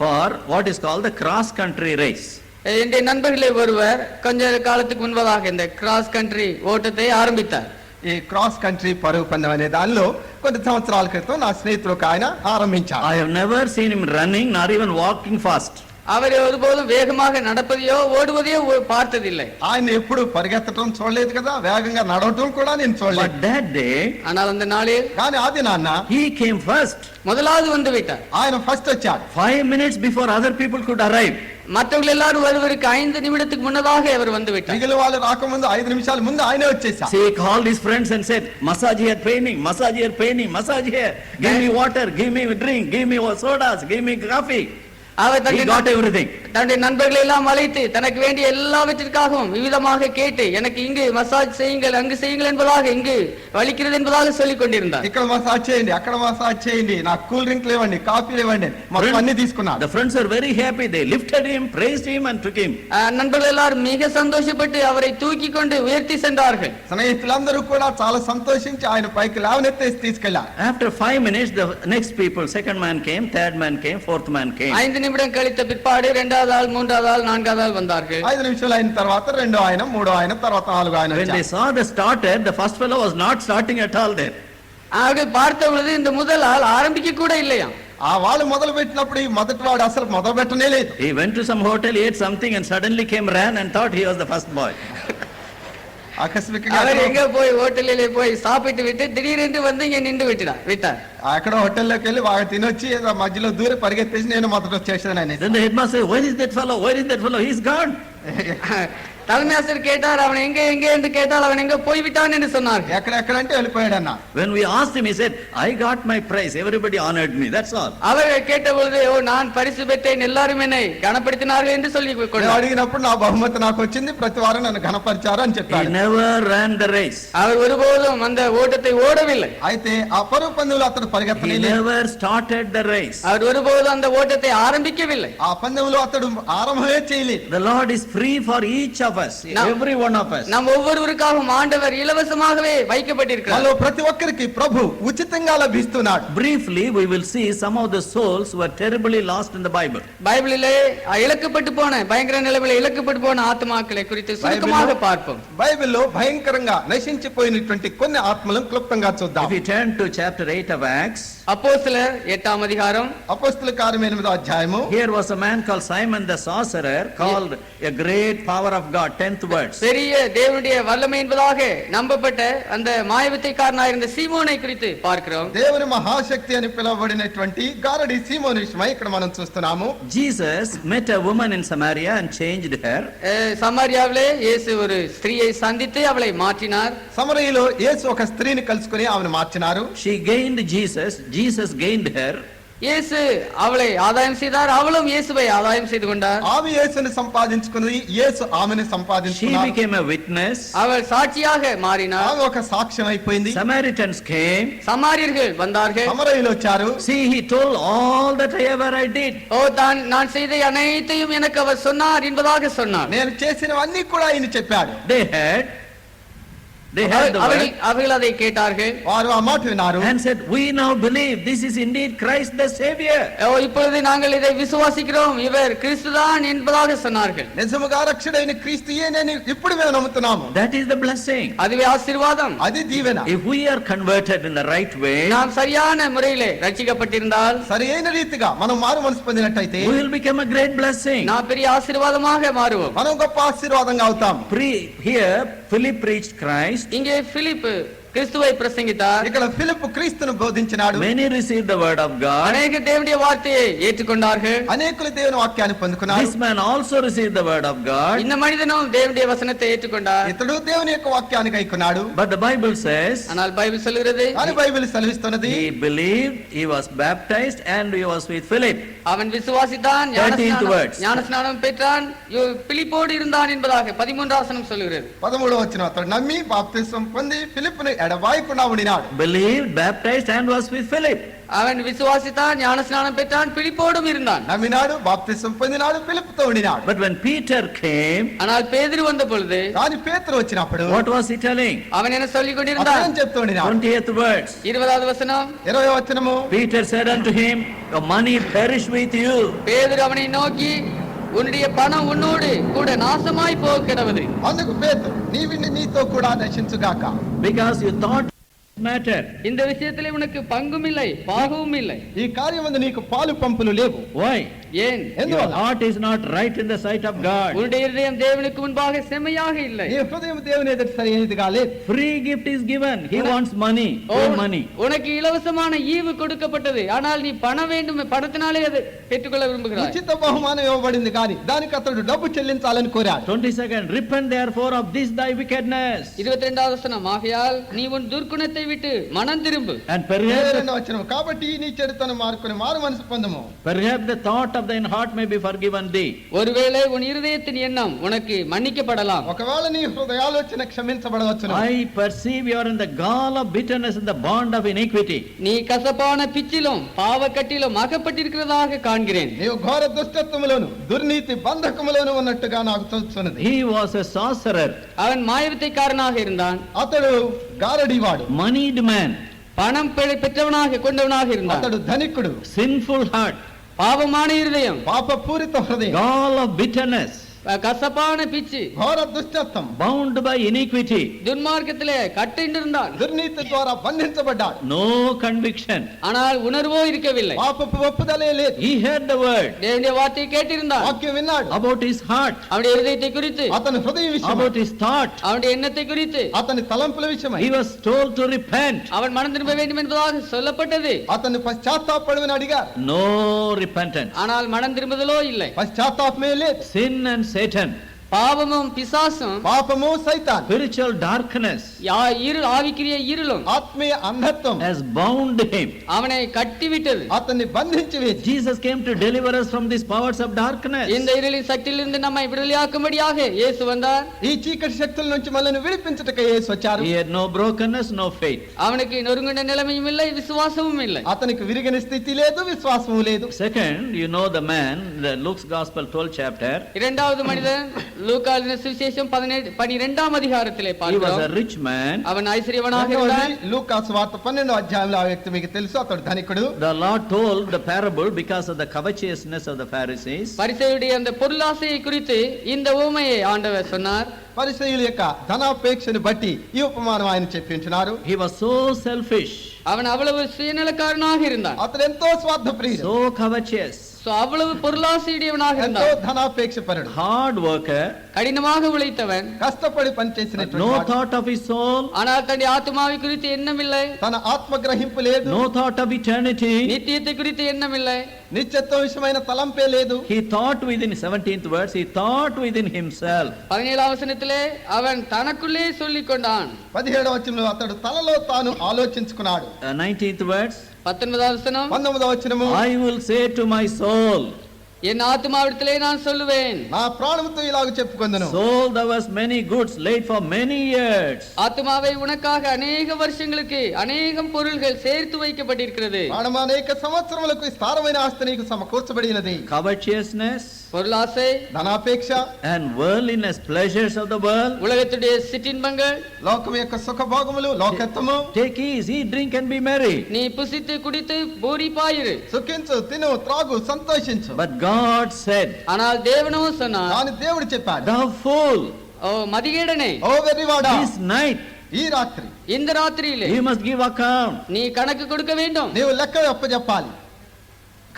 for what is called the cross country race. என்னுடைய நண்பர்களே ஒருவர் கொஞ்ச காலத்துக்கு முன்பதாக இந்த கிராஸ் கண்ட்ரி ஓட்டத்தை ஆரம்பித்தார். ఈ క్రాస్ కంట్రీ పరుగు పందెం అనే దానిలో కొన్ని సంవత్సరాల క్రితం నా స్నేహితుడు ఒక ఆయన ఆరంభించారు. I have never seen him running nor even walking fast. அவர் ஒருபோதும் வேகமாக நடப்பதையோ ஓடுவதையோ பார்த்ததில்லை. ఆయన ఎప్పుడు పరిగెత్తడం చూడలేదు కదా, వేగంగా నడవటం కూడా నేను చూడలేదు. But that day, ஆனால் அந்த நாளில் కానీ అది నాన్న he came first. முதலாவது வந்து விட்டார். ఆయన ఫస్ట్ వచ్చాడు. 5 minutes before other people could arrive. மற்றவர்கள் எல்லாரும் வருவதற்கு 5 நிமிடத்துக்கு முன்னதாக அவர் வந்து விட்டார். మిగిలిన వాళ్ళు రాకముందు 5 నిమిషాల ముందు ఆయనే వచ్చేసాడు. So he called his friends and said, massage here paining, massage here paining, massage here. Give me water, give me drink, give me sodas, give me coffee. Our He got everything. தன்னுடைய நண்பர்களை எல்லாம் அழைத்து தனக்கு வேண்டிய எல்லாவற்றிற்காகவும் விவிதமாக கேட்டு எனக்கு இங்கு massage செய்யுங்கள் அங்கு செய்யுங்கள் என்பதாக இங்கு வலிக்கிறது என்பதாக சொல்லிக் கொண்டிருந்தார். ఇక్కడ మసాజ్ చేయండి, అక్కడ మసాజ్ చేయండి, నాకు కూల్ డ్రింక్ లేవండి, కాఫీ లేవండి, మొత్తం అన్ని తీసుకున్నారు. The friends are very happy. They lifted him, praised him and took him. நண்பர்கள் எல்லாரும் மிக சந்தோஷப்பட்டு அவரை தூக்கி கொண்டு உயர்த்தி சென்றார்கள். స్నేహితులందరూ కూడా చాలా సంతోషించి ఆయన పైకి లేవనెత్తేసి తీసుకెళ్లారు. After 5 minutes, the next people, second man came, third man came, fourth man came. 5 நிமிடம் கழித்த பிற்பாடு 2வது ஆள் 3வது ஆள் 4வது ஆள் வந்தார்கள். 5 నిమిషాలు అయిన తర్వాత రెండో ఆయన, మూడో ఆయన, తర్వాత నాలుగో ఆయన When they వచ్చారు. saw the starter, the first fellow was not starting at all there. அவர்கள் பார்த்த பொழுது இந்த முதல் ஆள் ஆரம்பிக்க கூட இல்லையா. ఆ వాళ్ళు మొదలు పెట్టినప్పుడు ఈ మొదటి వాడు అసలు మొదలు పెట్టనే లేదు. He went to some hotel, ate something and suddenly ran and thought he was the first boy. ఆకస్మికంగా அவர் எங்க போய் ஹோட்டலிலே போய் சாப்பிட்டு விட்டு திடீரென்று வந்து இங்க நின்று விட்டார். అక్కడ హోటల్లోకి వెళ్ళి బాగా తినొచ్చి మధ్యలో దూరం పరిగెత్తేసి నేను మొదట వచ్చేసాను అని. Then the headmaster said, where is that fellow? Where is that fellow? He's gone. தலைமை ஆசிரியர் கேட்டார், அவன் எங்க என்று கேட்டால் அவன் எங்க போய் விட்டான் என்று சொன்னார். ఎక్కడెక్కడంటే వెళ్ళిపోయాడు అన్న. When we asked him, he said, I got my prize. Everybody honored me. That's all. அவர் கேட்ட பொழுது, ஓ நான் பரிசு பெற்றேன், எல்லாரும் என்னை கனப்படுத்தினார்கள் என்று சொல்லி అడిగినప్పుడు నా బహుమతి నాకు వచ్చింది, ప్రతి వారం నన్ను ఘనపరిచారు అని He చెప్పాడు. never ran the race. அவர் ஒருபோதும் அந்த ஓட்டத்தை ஓடவில்லை. అయితే ఆ పరుగు పందెంలో అతడు He పరిగెత్తలేదు. never started the race. அவர் ஒருபோதும் அந்த ஓட்டத்தை ஆரம்பிக்கவில்லை. ఆ పందెంలో అతడు ఆరంభమే చేయలేదు. The Lord is free for each of us, every one of us. நம் ஒவ்வொருவருக்காகவும் ஆண்டவர் இலவசமாகவே வைக்கப்பட்டிருக்கிறார். వాళ్ళు ప్రతి ఒక్కరికి ప్రభు ఉచితంగా లభిస్తున్నాడు. Briefly, we will see some of the souls who were terribly lost in the Bible. பைபிளிலே இழக்கப்பட்டு போன பயங்கர நிலைமையில இழக்கப்பட்டு போன ஆத்மாக்களை குறித்து சுருக்கமாக பார்ப்போம். బైబిల్లో భయంకరంగా నశించిపోయినటువంటి కొన్ని ఆత్మలను క్లుప్తంగా చూద్దాం. If you turn to chapter 8 of Acts, அப்போஸ்தலர் 8ஆம் அதிகாரம், అపొస్తలుల కార్యం 8వ అధ్యాయము. here was a man called Simon the sorcerer, called a great power of God, 10th verse. பெரிய தேவனுடைய வல்லமை என்பதாக நம்பப்பட்ட அந்த மாயவித்தைக்காரனாக இருந்த சீமோனை குறித்து பார்க்கிறோம். దేవుని మహాశక్తి అని పిలువబడినటువంటి గారడి సీమోను విషయమై ఇక్కడ మనం చూస్తున్నాము. Jesus met a woman in Samaria and changed her. சமாரியாவிலே இயேசு ஒரு ஸ்திரீயை சந்தித்து அவளை மாற்றினார். సమరయలో యేసు ఒక స్త్రీని కలుసుకొని ఆమెను మార్చినారు. She gained Jesus, Jesus gained her. இயேசு அவளை ஆதாயம் செய்தார், அவளும் இயேசுவை ஆதாயம் செய்து கொண்டார். ఆమె యేసుని సంపాదించుకున్నది, యేసు ఆమెను She సంపాదించుకున్నాడు. became a witness. அவள் சாட்சியாக மாறினார். ఆమె ఒక సాక్ష్యం అయిపోయింది. Samaritans came. சமாரியர்கள் வந்தார்கள். సమరయలు వచ్చారు. See, he told all that ever I did. ஓ நான் செய்த அனைத்தையும் எனக்கு அவர் சொன்னார் என்பதாக சொன்னார். నేను చేసినవన్నీ కూడా ఆయన చెప్పాడు. They heard the word அவர்கள் அதை கேட்டார்கள். వారు ఆ మాట విన్నారు. and said, we now believe this is indeed Christ the Savior. ஓ இப்பொழுது நாங்கள் இதை விசுவாசிக்கிறோம், இவர் கிறிஸ்துதான் என்பதாக சொன்னார்கள். నిజముగా రక్షకుడైన క్రీస్తుయేనని ఇప్పుడు మేము నమ్ముతున్నాము. That is the blessing. அதுவே ஆசீர்வாదம். అది దీవెన. If we are converted in the right way, நாம் சரியான முறையிலே ரட்சிக்கப்பட்டிருந்தால், సరైన రీతిగా మనం మారు మనసు పొందినట్టయితే we will become a great blessing. நாம் பெரிய ஆசீர்வாதமாக மாறுவோம். మనం గొప్ప ఆశీర్వాదంగా అవుతాం. Here Philip preached Christ. இங்கே பிலிப்பு கிறிஸ்துவை பிரசங்கித்தார். ఇక్కడ ఫిలిప్పు క్రీస్తును బోధించినాడు. Many received the word of God. அநேகர் தேவனுடைய வார்த்தையை ஏற்றுக்கொண்டார்கள். అనేకులు దేవుని వాక్యాన్ని పొందుకున్నారు. This man also received the word of God. இந்த மனிதனும் தேவனுடைய வசனத்தை ஏற்றுக்கொண்டார். ఇతడు దేవుని యొక్క వాక్యాన్ని గైకొన్నాడు. But the Bible says, ஆனால் பைபிள் சொல்கிறது, అని Bible సెలవిస్తున్నది, he believed, he was baptized, and he was with Philip. அவன் விசுவாசித்தான், 13th words. ஞானஸ்நானம் பெற்றான், பிலிப்போடு இருந்தான் என்பதாக 13வது வசனம் சொல்கிறது. 13వ వచనం, అతడు నమ్మి బాప్తిసం పొంది ఫిలిప్పును ఎడబాయకుండా ఉండినాడు. Believed, baptized, and was with Philip. அவன் விசுவாசித்தான், ஞானஸ்நானம் பெற்றான், பிலிப்போடும் இருந்தான். నమ్మినాడు, బాప్తిసం పొందినాడు, ఫిలిప్పుతో ఉండినాడు. But when Peter came, ஆனால் பேதுரு வந்த பொழுது, కానీ పేతురు వచ్చినప్పుడు what was he telling? அவன் என்ன சொல்லிக் கொண்டிருந்தான்? అతను చెప్తూ ఉండినాడు. 20th verse. 20வது வசனம், 20వ వచనము, Peter said unto him, your money perish with you. பேதுரு அவனை நோக்கி, உன்னுடைய பணம் உன்னோடு கூட நாசமாய் போக கிடவது. అందుకు పేతురు, నీతో కూడా నశించుగాక. Because you thought matter. இந்த விஷயத்திலே உனக்கு பங்கும் இல்லை, பாகமும் இல்லை. ఈ కార్యమందు నీకు పాలు పంపులు లేవు. Why? ஏன்? Your heart is not right in the sight of God. உன்னுடைய இதயம் தேவனுக்கு முன்பாக செம்மையாக இல்லை. నీ హృదయం దేవుని ఎదుట సరైనదిగా లేదు. Free gift is given. He wants money. Pay money. உனக்கு இலவசமான ஈவு கொடுக்கப்பட்டது, ஆனால் நீ பணம் வேண்டும், பணத்தினாலே அதை பெற்றுக்கொள்ள விரும்புகிறாய். ఉచిత బహుమానం ఇవ్వబడింది కానీ దానికి అతడు డబ్బు చెల్లించాలని కోరాడు. 22nd, repent therefore of this thy wickedness. 22வது வசனம், ஆகையால் நீ உன் துர்க்குணத்தை விட்டு மனம் திரும்பு. And perhaps కాబట్టి నీ చెడుతను మారుకొని మారు మనసు పొందుము. Perhaps the thought of thine heart may be forgiven thee. ஒருவேளை உன் இருதயத்தின் எண்ணம் உனக்கு மன்னிக்கப்படலாம். ఒకవేళ నీ హృదయాలోచన క్షమించబడవచ్చును. I perceive you are in the gall of bitterness and the bond of iniquity. நீ கசப்பான பிச்சிலும் பாவக்கட்டிலும் அகப்பட்டிருக்கிறதாக காண்கிறேன். నీవు ఘోర దుష్టత్వములోను దుర్నీతి బంధకములోను ఉన్నట్టుగా నాకు తోచుచున్నది. He was a sorcerer. அவன் மாயவித்தைக்காரனாக இருந்தான். అతడు గారడీవాడు, moneyed man, பணம் பெற்றவனாக கொண்டவனாக இருந்தான். అతడు ధనికుడు, sinful heart, பாவமான இருதயம், పాపపూరిత హృదయం, gall of bitterness. கசப்பான பிச்சு, ఘోర దుష్టత్వం, bound by iniquity, துன்மார்க்கத்திலே கட்டிண்டிருந்தான். దుర్నీతి ద్వారా బంధించబడ్డాడు. no conviction. ஆனால் உணர்வோ இருக்கவில்லை. పాపపు ఒప్పుదలే లేదు. He heard the word தேவனுடைய வார்த்தையை கேட்டிருந்தான். వాక్యం విన్నాడు. about his heart, அவனுடைய இருதயத்தை குறித்து, అతని హృదయ విషయం, about his thought. அவனுடைய எண்ணத்தை குறித்து, అతని తలంపుల విషయమై He was told to repent. அவன் மனம் திரும்ப வேண்டும் என்பதாக சொல்லப்பட்டது. అతన్ని పశ్చాత్తాపడమని అడిగారు. No repentance. ஆனால் மனம் திரும்புதலோ இல்லை. పశ్చాత్తాపమే లేదు. Sin and Satan, பாவமும் பிசாசும், పాపము సైతాన్, spiritual darkness ஆவிக்குரிய இருளும், ఆత్మీయ అంధత్వం has bound him. அவனை கட்டிவிட்டது. అతన్ని బంధించి వేసి, Jesus came to deliver us from these powers of darkness. இந்த இருளின் சக்தியிலிருந்து நம்மை விடுதலையாக்கும்படியாக இயேசு வந்தார். ఈ చీకటి శక్తుల నుంచి మనల్ని విడిపించుటకై యేసు వచ్చారు. He had no brokenness, no faith. அவனுக்கு நொறுங்குண்ட நிலைமையும் இல்லை, விசுவாசமும் இல்லை. అతనికి విరిగిన స్థితి లేదు, విశ్వాసము లేదు. Second, you know the man, the Luke's Gospel 12th chapter. இரண்டாவது மனிதன் லூக்கா எழுதின சுவிசேஷம் 12ஆம் அதிகாரத்திலே He was a பார்க்கிறோம். rich man. அவன் ஐஸ்வர்யவனாக இருந்தான். లూకాసు వార్త 12వ అధ్యాయంలో ఆ వ్యక్తి మీకు తెలుసు, అతడు ధనికుడు. The Lord told the parable because of the covetousness of the Pharisees. பரிசேயுடைய அந்த பொருளாசையை குறித்து இந்த உவமையை ஆண்டவர் சொன்னார். పరిసయ్యుల యొక్క ధనాపేక్షను బట్టి ఈ ఉపమానం ఆయన చెప్పించున్నారు. He was so selfish, அவன் அவ்வளவு சுயநலக்காரனாக இருந்தான். అతడు ఎంతో స్వార్థప్రియుడు, so covetous, அவ்வளவு பொருளாசையுடையவனாக ఎంతో இருந்தான். ధనాపేక్ష పరుడు, hard worker, கடினமாக உழைத்தவன், కష్టపడి but పనిచేసినటువంటి no వాడు. thought of his soul, ஆனால் தன்னுடைய ஆத்மாவை குறித்து எண்ணமில்லை. తన ఆత్మగ్రహింపు లేదు, no thought of eternity. நித்தியத்தை குறித்து எண்ணமில்லை. నిత్యత్వ విషయమైన తలంపే లేదు. He thought within 17th verse, he thought within himself. 17ஆம் வசனத்திலே அவன் தனக்குள்ளே சொல்லிக் கொண்டான். 17వ వచనంలో అతడు తనలో తాను ఆలోచించుకున్నాడు. 19th verse, 19ஆம் வசனம், 19వ వచనము, I will say to my soul, என் ஆத்மாவிடத்திலே நான் சொல்லுவேன், నా ప్రాణముతో ఇలాగ చెప్పుకొందును, soul, thou hast many goods laid for many years. ஆத்மாவை உனக்காக அநேக வருஷங்களுக்கு அநேகம் பொருள்கள் சேர்த்து வைக்கப்பட்டிருக்கிறது. ప్రాణమా అనేక సంవత్సరములకు విస్తారమైన ఆస్తి నీకు సమకూర్చబడినది. Covetousness பொருளாசை, ధనాపేక్ష, and worldliness, pleasures of the world. உலகத்துடைய சிற்றின்பங்கள், లోకం యొక్క సుఖభోగములు, లోకత్వము. Take ease, eat, drink and be merry. நீ புசித்து குடித்து பூரிப்பாயிரு. సుఖించు, తిను, త్రాగు, సంతోషించు. But God said, ஆனால் தேவனோ சொன்னார், కానీ దేవుడు చెప్పాడు, thou fool, O மதிகேடனே, oh వెర్రివాడా, this night ఈ రాత్రి இந்த ராத்திரியிலே you must give account. நீ கணக்கு கொடுக்க வேண்டும். నీవు లెక్క అప్పచెప్పాలి.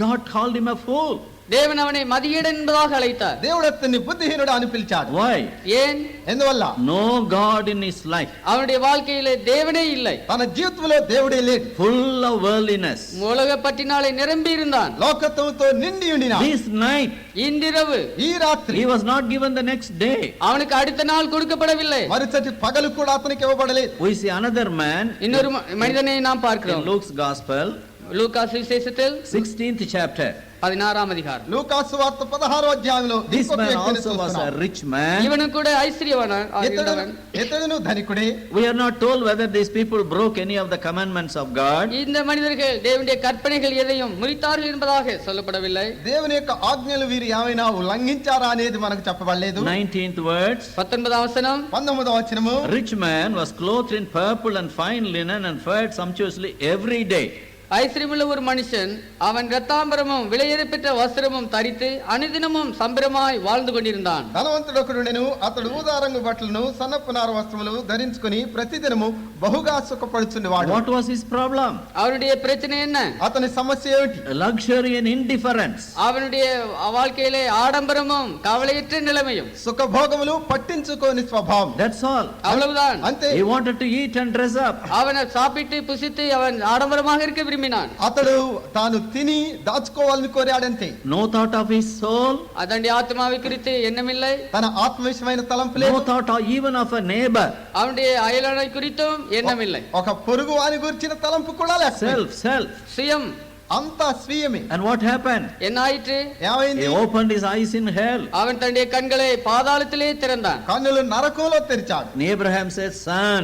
God called him a fool. தேவன் அவனை மதிகேடன் என்பதாக அழைத்தார். దేవుడు అతన్ని బుద్ధిహీనుడు అని పిలిచాడు. Why? ஏன்? ఎందువల్ల? No God in his life, அவனுடைய வாழ்க்கையிலே தேவனே இல்லை. తన జీవితంలో దేవుడే లేడు. full of worldliness. உலக பற்றினாலே நிரம்பி இருந்தான். లోకత్వంతో నిండి ఉండిన This night இன்றிரவு ఈ రాత్రి he was not given the next day. அவனுக்கு அடுத்த நாள் கொடுக்கப்படவில்லை. మరుసటి పగలు కూడా అతనికి ఇవ్వబడలేదు. We see another man இன்னொரு மனிதனை நாம் in பார்க்கிறோம். Luke's Gospel, லூக்கா சுவிசேஷத்தில் 16th chapter. 16ஆம் அதிகாரம். లూకాసు వార్త 16వ అధ్యాయంలో This ఇంకొక man వ్యక్తిని also was a చూస్తున్నాం. rich man. இவனும் கூட ஐஸ்வர்யவான். ఇతడును ధనికుడే. We are not told whether these people broke any of the commandments of God. இந்த மனிதர்கள் தேவனுடைய கற்பனைகள் எதையும் முறித்தார்கள் என்பதாக சொல்லப்படவில்லை. దేవుని యొక్క ఆజ్ఞలు వీరు ఏమైనా ఉల్లంఘించారా అనేది మనకు చెప్పబడలేదు. 19th words, 19ஆம் வசனம், 19వ వచనము, rich man was clothed in purple and fine linen and fared sumptuously every day. ஐஸ்வர்யமுள்ள ஒரு மனுஷன் அவன் இரத்தாம்பரமும் விலையேறப்பெற்ற வஸ்திரமும் தரித்து அனுதினமும் சம்பிரமாய் வாழ்ந்து கொண்டிருந்தான். ధనవంతుడు ఒకడునెను, అతడు ఊదారంగు బట్టలను సన్నపు నార వస్త్రములు ధరించుకొని ప్రతిదినము బహుగా సుఖపడుచుండేవాడు. What was his problem? அவனுடைய பிரச்சனை என்ன? అతని సమస్య ఏమిటి? Luxury and indifference. அவனுடைய வாழ்க்கையிலே ஆடம்பரமும் கவலையற்ற நிலைமையும். సుఖభోగములు పట్టించుకోని స్వభావం. That's all. அவ்வளவுதான். అంతే. He wanted to eat and dress up. அவன் சாப்பிட்டு புசித்து அவன் ஆடம்பரமாக இருக்க விரும்பினான். అతడు తాను తిని దాచుకోవాలని కోరాడంతే. No thought of his soul. அதனுடைய ஆத்மாவை குறித்து எண்ணமில்லை. తన ఆత్మవిషయమైన తలంపు No లేదు. thought even of a neighbor. அவனுடைய அயலானை குறித்தும் எண்ணமில்லை. ఒక పొరుగు వాని గురించిన తలంపు కూడా లేకపోయింది. Self. சுயம். అంతా స్వీయమే. And what happened? என்ன ஆயிற்று? ఏమైంది? He opened his eyes in hell. அவன் தன்னுடைய கண்களை பாதாளத்திலே திறந்தான். కన్నులు నరకంలో తెరిచాడు. And Abraham said, son.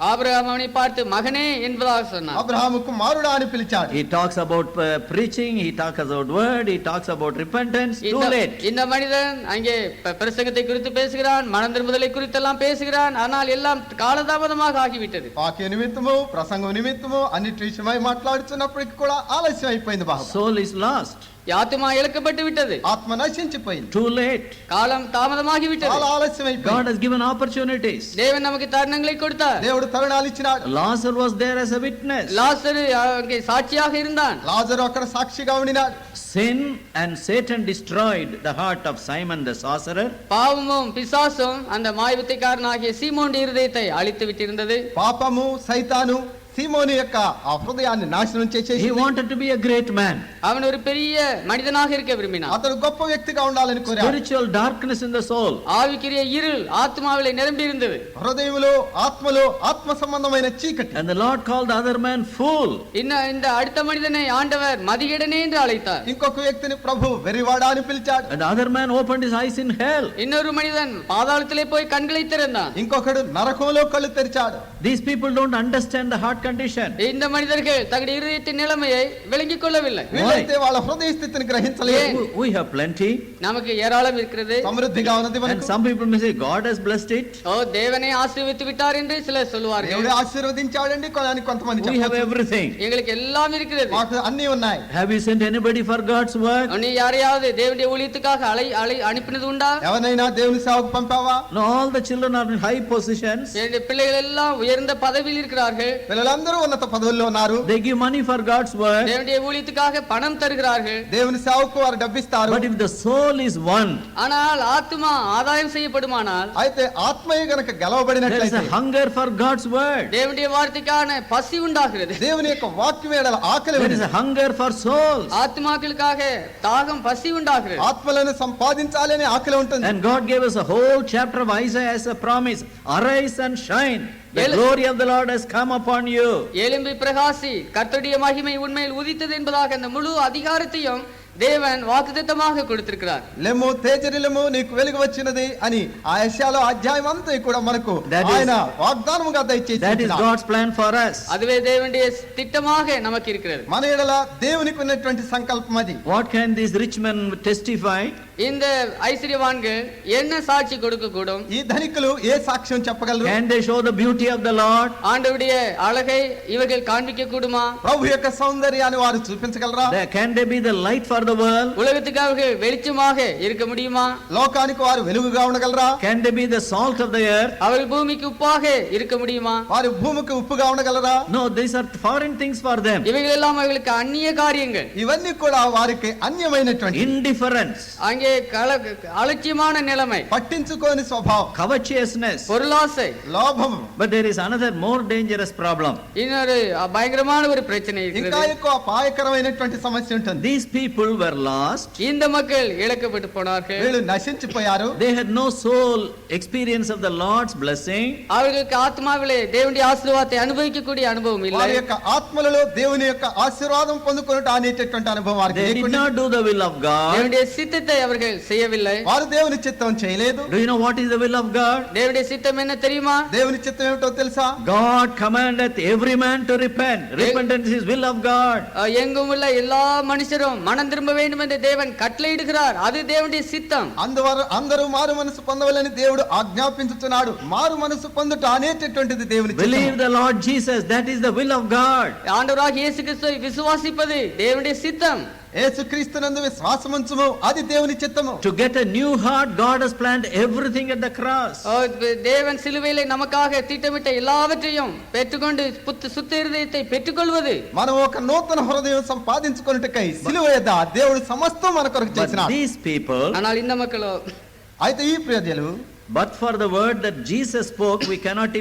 Abraham அவனை பார்த்து மகனே என்பதாக சொன்னான். అబ్రహాము కుమారుడా అని పిలిచాడు. He talks about preaching, he talks about word, he talks about repentance. Too late. இந்த மனிதன் அங்கே பிரசங்கத்தை குறித்து பேசுகிறான், மனம் திரும்புதலை குறித்தெல்லாம் பேசுகிறான், ஆனால் எல்லாம் காலதாமதமாக ஆகிவிட்டது. వాక్య నిమిత్తము, ప్రసంగం నిమిత్తము అన్నిటి విషయమై మాట్లాడుతున్నప్పటికీ కూడా ఆలస్యం అయిపోయింది బాబు. Soul is lost. ஆத்துமா இழக்கப்பட்டு விட்டது. ఆత్మ నశించిపోయింది. Too late. காலம் தாமதமாகி விட்டது. చాలా ఆలస్యమైపోయింది. God has given opportunities. தேவன் நமக்கு தருணங்களை கொடுத்தார். దేవుడు తరుణాలు ఇచ్చినాడు. Lazarus was there as a witness. லாசரு அங்கே சாட்சியாக இருந்தான். లాజరు అక్కడ సాక్షిగా ఉండినాడు. Sin and Satan destroyed the heart of Simon the sorcerer. பாவமும் பிசாசும் அந்த மாயவித்தைக்காரனாகிய சீமோன் இருதயத்தை அழித்து விட்டிருந்தது. పాపము సైతాను సీమోను యొక్క ఆ హృదయాన్ని నాశనం చేసేసి He wanted to be a great man. அவன் ஒரு பெரிய மனிதனாக இருக்க விரும்பினான். అతడు గొప్ప వ్యక్తిగా ఉండాలని కోరాడు. Spiritual darkness in the soul. ஆவிக்குரிய இருள் ஆத்மாவிலே நிரம்பி இருந்தது. హృదయములో ఆత్మలో ఆత్మ సంబంధమైన చీకటి. And the Lord called the other man fool. இந்த அடுத்த மனிதனை ஆண்டவர் மதிகேடனே என்று அழைத்தார். ఇంకొక వ్యక్తిని ప్రభు వెరివాడా అని పిలిచాడు. And the other man opened his eyes in hell. இன்னொரு மனிதன் பாதாளத்திலே போய் கண்களை திறந்தான். ఇంకొకడు నరకంలో కళ్ళు తెరిచాడు. These people don't understand the heart condition. இந்த மனிதர்கள் தங்களுடைய இருதயத்தின் நிலைமையை விளங்கிக் கொள்ளவில்லை. వీళ్ళైతే వాళ్ళ హృదయ స్థితిని గ్రహించలేదు. We have plenty. நமக்கு ஏராளம் இருக்கிறது. సమృద్ధిగా ఉన్నది And మనకు. some people may say God has blessed it. ஓ தேவனே ஆசீர்வதித்து விட்டார் என்று சிலர் சொல்வார்கள். దేవుడు ఆశీర్వదించాడండి అని కొంతమంది We have చెప్పవచ్చు. everything. எங்களுக்கு எல்லாம் இருக்கிறது. మాకు అన్నీ ఉన్నాయి. Have you sent anybody for God's work? நீ யாரையாவது தேவனுடைய ஊழியத்துக்காக அனுப்பினது உண்டா? ఎవరైనా దేవుని సేవకు పంపావా? No, all the children are in high positions. என்னுடைய பிள்ளைகள் எல்லாம் உயர்ந்த பதவியில் இருக்கிறார்கள். పిల్లలందరూ ఉన్నత పదవుల్లో ఉన్నారు. They give money for God's work. தேவனுடைய ஊழியத்துக்காக பணம் தருகிறார்கள். దేవుని సేవకు వారు డబ్బిస్తారు. But if the soul is won, ஆனால் ஆத்மா ஆதாயம் செய்யப்படுமானால், అయితే ఆత్మయే గనక there is గెలవబడినట్లయితే a hunger for God's word. தேவனுடைய வார்த்தைக்கான பசி உண்டாகிறது. దేవుని యొక్క వాక్యం ఎడల ఆకలి There is ఉంది. a hunger for souls. ஆத்மாக்களுக்காக தாகம் பசி உண்டாகிறது. ఆత్మలను సంపాదించాలని ఆకలి ఉంటుంది. And God gave us a whole chapter of Isaiah as a promise. Arise and shine. The glory of the Lord has come upon you. எழும்பி பிரகாசி, கர்த்தருடைய மகிமை உண்மையில் உதித்தது என்பதாக அந்த முழு அதிகாரத்தையும் தேவன் வாக்குத்தத்தமாக கொடுத்திருக்கிறார். లెమ్ము తేజరిలము నీకు వెలుగు వచ్చినది అని ఆ యెషయాలో అధ్యాయం అంతా కూడా మనకు ఆయన వాగ్దానముగా దయచేసి That is God's plan for us. அதுவே தேவனுடைய திட்டமாக நமக்கு இருக்கிறது. మన ఎడల దేవునికి ఉన్నటువంటి సంకల్పం అది. What can these rich men testify? இந்த ஐஸ்வர்யவான்கள் என்ன சாட்சி கொடுக்க கூடும்? ఈ ధనికులు ఏ సాక్ష్యం చెప్పగలరు? Can they show the beauty of the Lord? ஆண்டவருடைய அழகை இவர்கள் காண்பிக்க கூடுமா? ప్రభు యొక్క సౌందర్యాన్ని వారు చూపించగలరా? Can they be the light for the world? உலகத்துக்கு அவர்கள் வெளிச்சமாக இருக்க முடியுமா? లోకానికి వారు వెలుగుగా ఉండగలరా? Can they be the salt of the earth? அவர்கள் பூமிக்கு உப்பாக இருக்க முடியுமா? వారు భూమికి ఉప్పుగా ఉండగలరా? No, these are foreign things for them. இவைகள் எல்லாம் அவர்களுக்கு அந்நிய காரியங்கள். ఇవన్నీ కూడా వారికి అన్యమైనటువంటి Indifference, அங்கே அலட்சியமான நிலைமை, పట్టించుకోని స్వభావం, covetousness. பொருளாசை. లోభము. But there is another more dangerous problem. இன்னொரு பயங்கரமான ஒரு பிரச்சனை ఇంకా இருக்கிறது. ఎక్కువ అపాయకరమైనటువంటి సమస్య ఉంటుంది. These people were lost. இந்த மக்கள் இழக்கப்பட்டு போனார்கள். వీళ్ళు నశించిపోయారు. They had no soul experience of the Lord's blessing. அவர்களுக்கு ஆத்மாவிலே தேவனுடைய ஆசீர்வாதத்தை அனுபவிக்கக்கூடிய அனுபவம் இல்லை. వారి యొక్క ఆత్మలలో దేవుని యొక్క ఆశీర్వాదం పొందుకొనుట అనేటటువంటి అనుభవం వారికి They did లేకుండా not do the will of God. தேவனுடைய சித்தத்தை அவர்கள் செய்யவில்லை. వారు దేవుని చిత్తం చేయలేదు. Do you know what is the will of God? தேவனுடைய சித்தம் என்ன தெரியுமா? దేవుని చిత్తం ఏమిటో తెలుసా? God commandeth every man to repent. Repentance is will of God. எங்கும் உள்ள எல்லா மனுஷரும் மனம் திரும்ப வேண்டும் என்று தேவன் கட்டளையிடுகிறார். அது தேவனுடைய சித்தம். అందరూ మారు మనసు పొందవాలని దేవుడు ఆజ్ఞాపించుచున్నాడు. మారు మనసు పొందుట అనేటటువంటిది దేవుని చిత్తము. Believe the Lord Jesus. That is the will of God. ஆண்டவராகிய இயேசு கிறிஸ்துவை விசுவாசிப்பது தேவனுடைய சித்தம். యేసుక్రీస్తునందు విశ్వాసముంచుము, అది దేవుని చిత్తము. To get a new heart, God has planned everything at the cross. தேவன் சிலுவையிலே நமக்காக திட்டமிட்ட எல்லாவற்றையும் பெற்றுக்கொண்டு சுத்த இருதயத்தை பெற்றுக்கொள்வது. మనం ఒక నూతన హృదయం సంపాదించుకొనుటకై సిలువ యొద్ద దేవుడు సమస్తం మన కొరకు But చేసినాడు. these people, ஆனால் இந்த மக்களோ, అయితే ఈ ప్రజలు but for the word that Jesus spoke, we cannot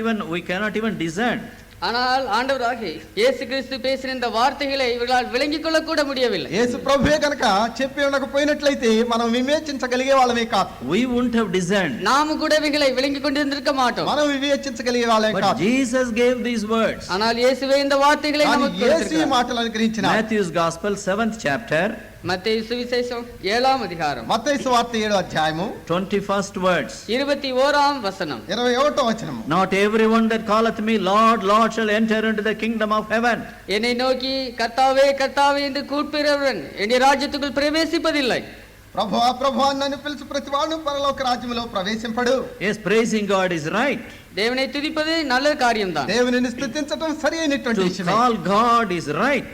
even discern. ஆனால் ஆண்டவராகிய இயேசு கிறிஸ்து பேசின இந்த வார்த்தைகளை இவர்களால் விளங்கிக் கொள்ள கூட முடியவில்லை. యేసు ప్రభువే గనుక చెప్పి ఉండకపోయినట్లయితే మనం వివేచించగలిగే వాళ్ళమే కాదు. We wouldn't have discerned. நாம கூட இவைகளை விளங்கிக் கொண்டிருந்திருக்க மாட்டோம். మనం వివేచించగలిగే వాళ్ళమే But కాదు. Jesus gave these words. ஆனால் இயேசுவே இந்த வார்த்தைகளை కానీ நமக்கு యేసు ఈ கொடுத்திருக்கிறார். మాటలు అనుగ్రహించినాడు. Matthew's Gospel, 7th chapter, மத்தேயு சுவிசேஷம் 7ஆம் அதிகாரம் మత్తయి సువార్త 7వ అధ్యాయము 21st words. 21ஆம் வசனம். 21వ వచనము. Not everyone that calleth me Lord, Lord shall enter into the kingdom of heaven. என்னை நோக்கி கர்த்தாவே கர்த்தாவே என்று கூப்பிடுகிறவன் என்னுடைய ராஜ்யத்துக்குள் பிரவேசிப்பதில்லை. ప్రభువా ప్రభువా నన్ను పిలుచు ప్రతివాడు పరలోక రాజ్యములో ప్రవేశింపడు. Yes, praising God is right. தேவனை துதிப்பது நல்ல காரியம்தான். దేవునిని స్తుతించటం సరి అయినటువంటి To విషయమే. call God is right.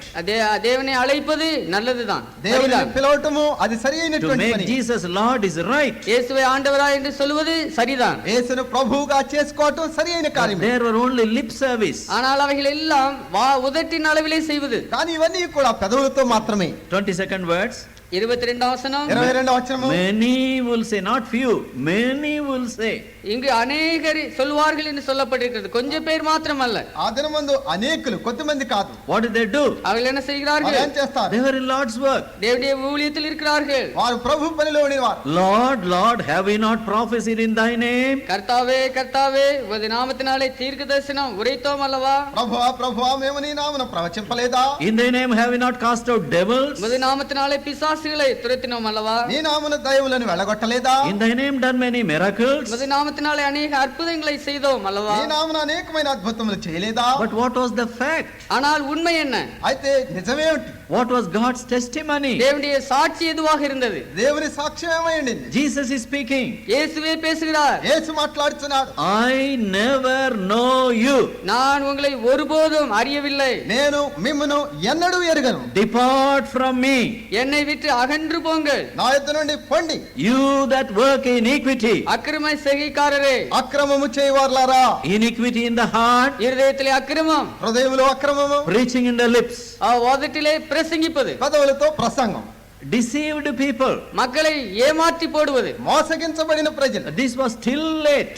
தேவனை அழைப்பது நல்லதுதான். దేవుని పిలవటము అది సరి To అయినటువంటి make పని. Jesus Lord is right. இயேசுவை ஆண்டவரா என்று சொல்வது சரிதான். యేసును ప్రభువుగా చేసుకోవటం సరి అయిన కార్యమే. There were only lip service. ஆனால் அவைகள் எல்லாம் உதட்டின் அளவிலே செய்வது. కానీ ఇవన్నీ కూడా పెదవులతో మాత్రమే. 22nd verse. 22వ వచనం. 22వ వచనము. Many will say, not few, many will say. இங்கு அநேகர் சொல்வார்கள் என்று சொல்லப்பட்டிருக்கிறது. கொஞ்சம் பேர் மாத்திரம் அல்ல. ఆ దినమందు అనేకులు కొద్దిమంది కాదు. What did they do? அவர்கள் என்ன செய்கிறார்கள்? ఏం చేస్తారు? They were in Lord's work. தேவனுடைய ஊழியத்தில் இருக்கிறார்கள். వారు ప్రభు పనిలో ఉండేవారు. Lord, Lord, have we not prophesied in thy name? கர்த்தாவே கர்த்தாவே உமது நாமத்தினாலே தீர்க்கதரிசனம் உரைத்தோம் அல்லவா? ప్రభువా ప్రభువా మేము నీ నామమున ప్రవచింపలేదా? In thy name have we not cast out devils? உமது நாமத்தினாலே பிசாசுகளை துரத்தினோம் அல்லவா? నీ నామమున దయ్యములను వెళ్ళగొట్టలేదా? In thy name done many miracles? உமது நாமத்தினாலே அநேக அற்புதங்களை செய்தோம் அல்லவா? నీ నామమున అనేకమైన అద్భుతములు చేయలేదా? But what was the fact? ஆனால் உண்மை என்ன? అయితే నిజమేమిటి? What was God's testimony? தேவனுடைய சாட்சி எதுவாக இருந்தது? దేవుని సాక్ష్యం ఏమైంది? Jesus is speaking. இயேசுவே பேசுகிறார். యేసు మాట్లాడుతున్నాడు. I never know you. நான் உங்களை ஒருபோதும் அறியவில்லை. నేను మిమ్మును ఎన్నడూ ఎరుగను. Depart from me, என்னை விட்டு அகன்று போங்கள். నా యొద్ద నుండి పొండి. you that work iniquity. அக்கிரம செய்கைக்காரரே, అక్రమము చేయవారులారా. Iniquity in the heart, இருதயத்திலே அக்கிரமம், హృదయములో అక్రమము, preaching in the lips. உதட்டிலே பிரசங்கிப்பது, పెదవులతో ప్రసంగం. Deceived people. மக்களை ஏமாற்றி போடுவது. మోసగించబడిన ప్రజలు. This was still late.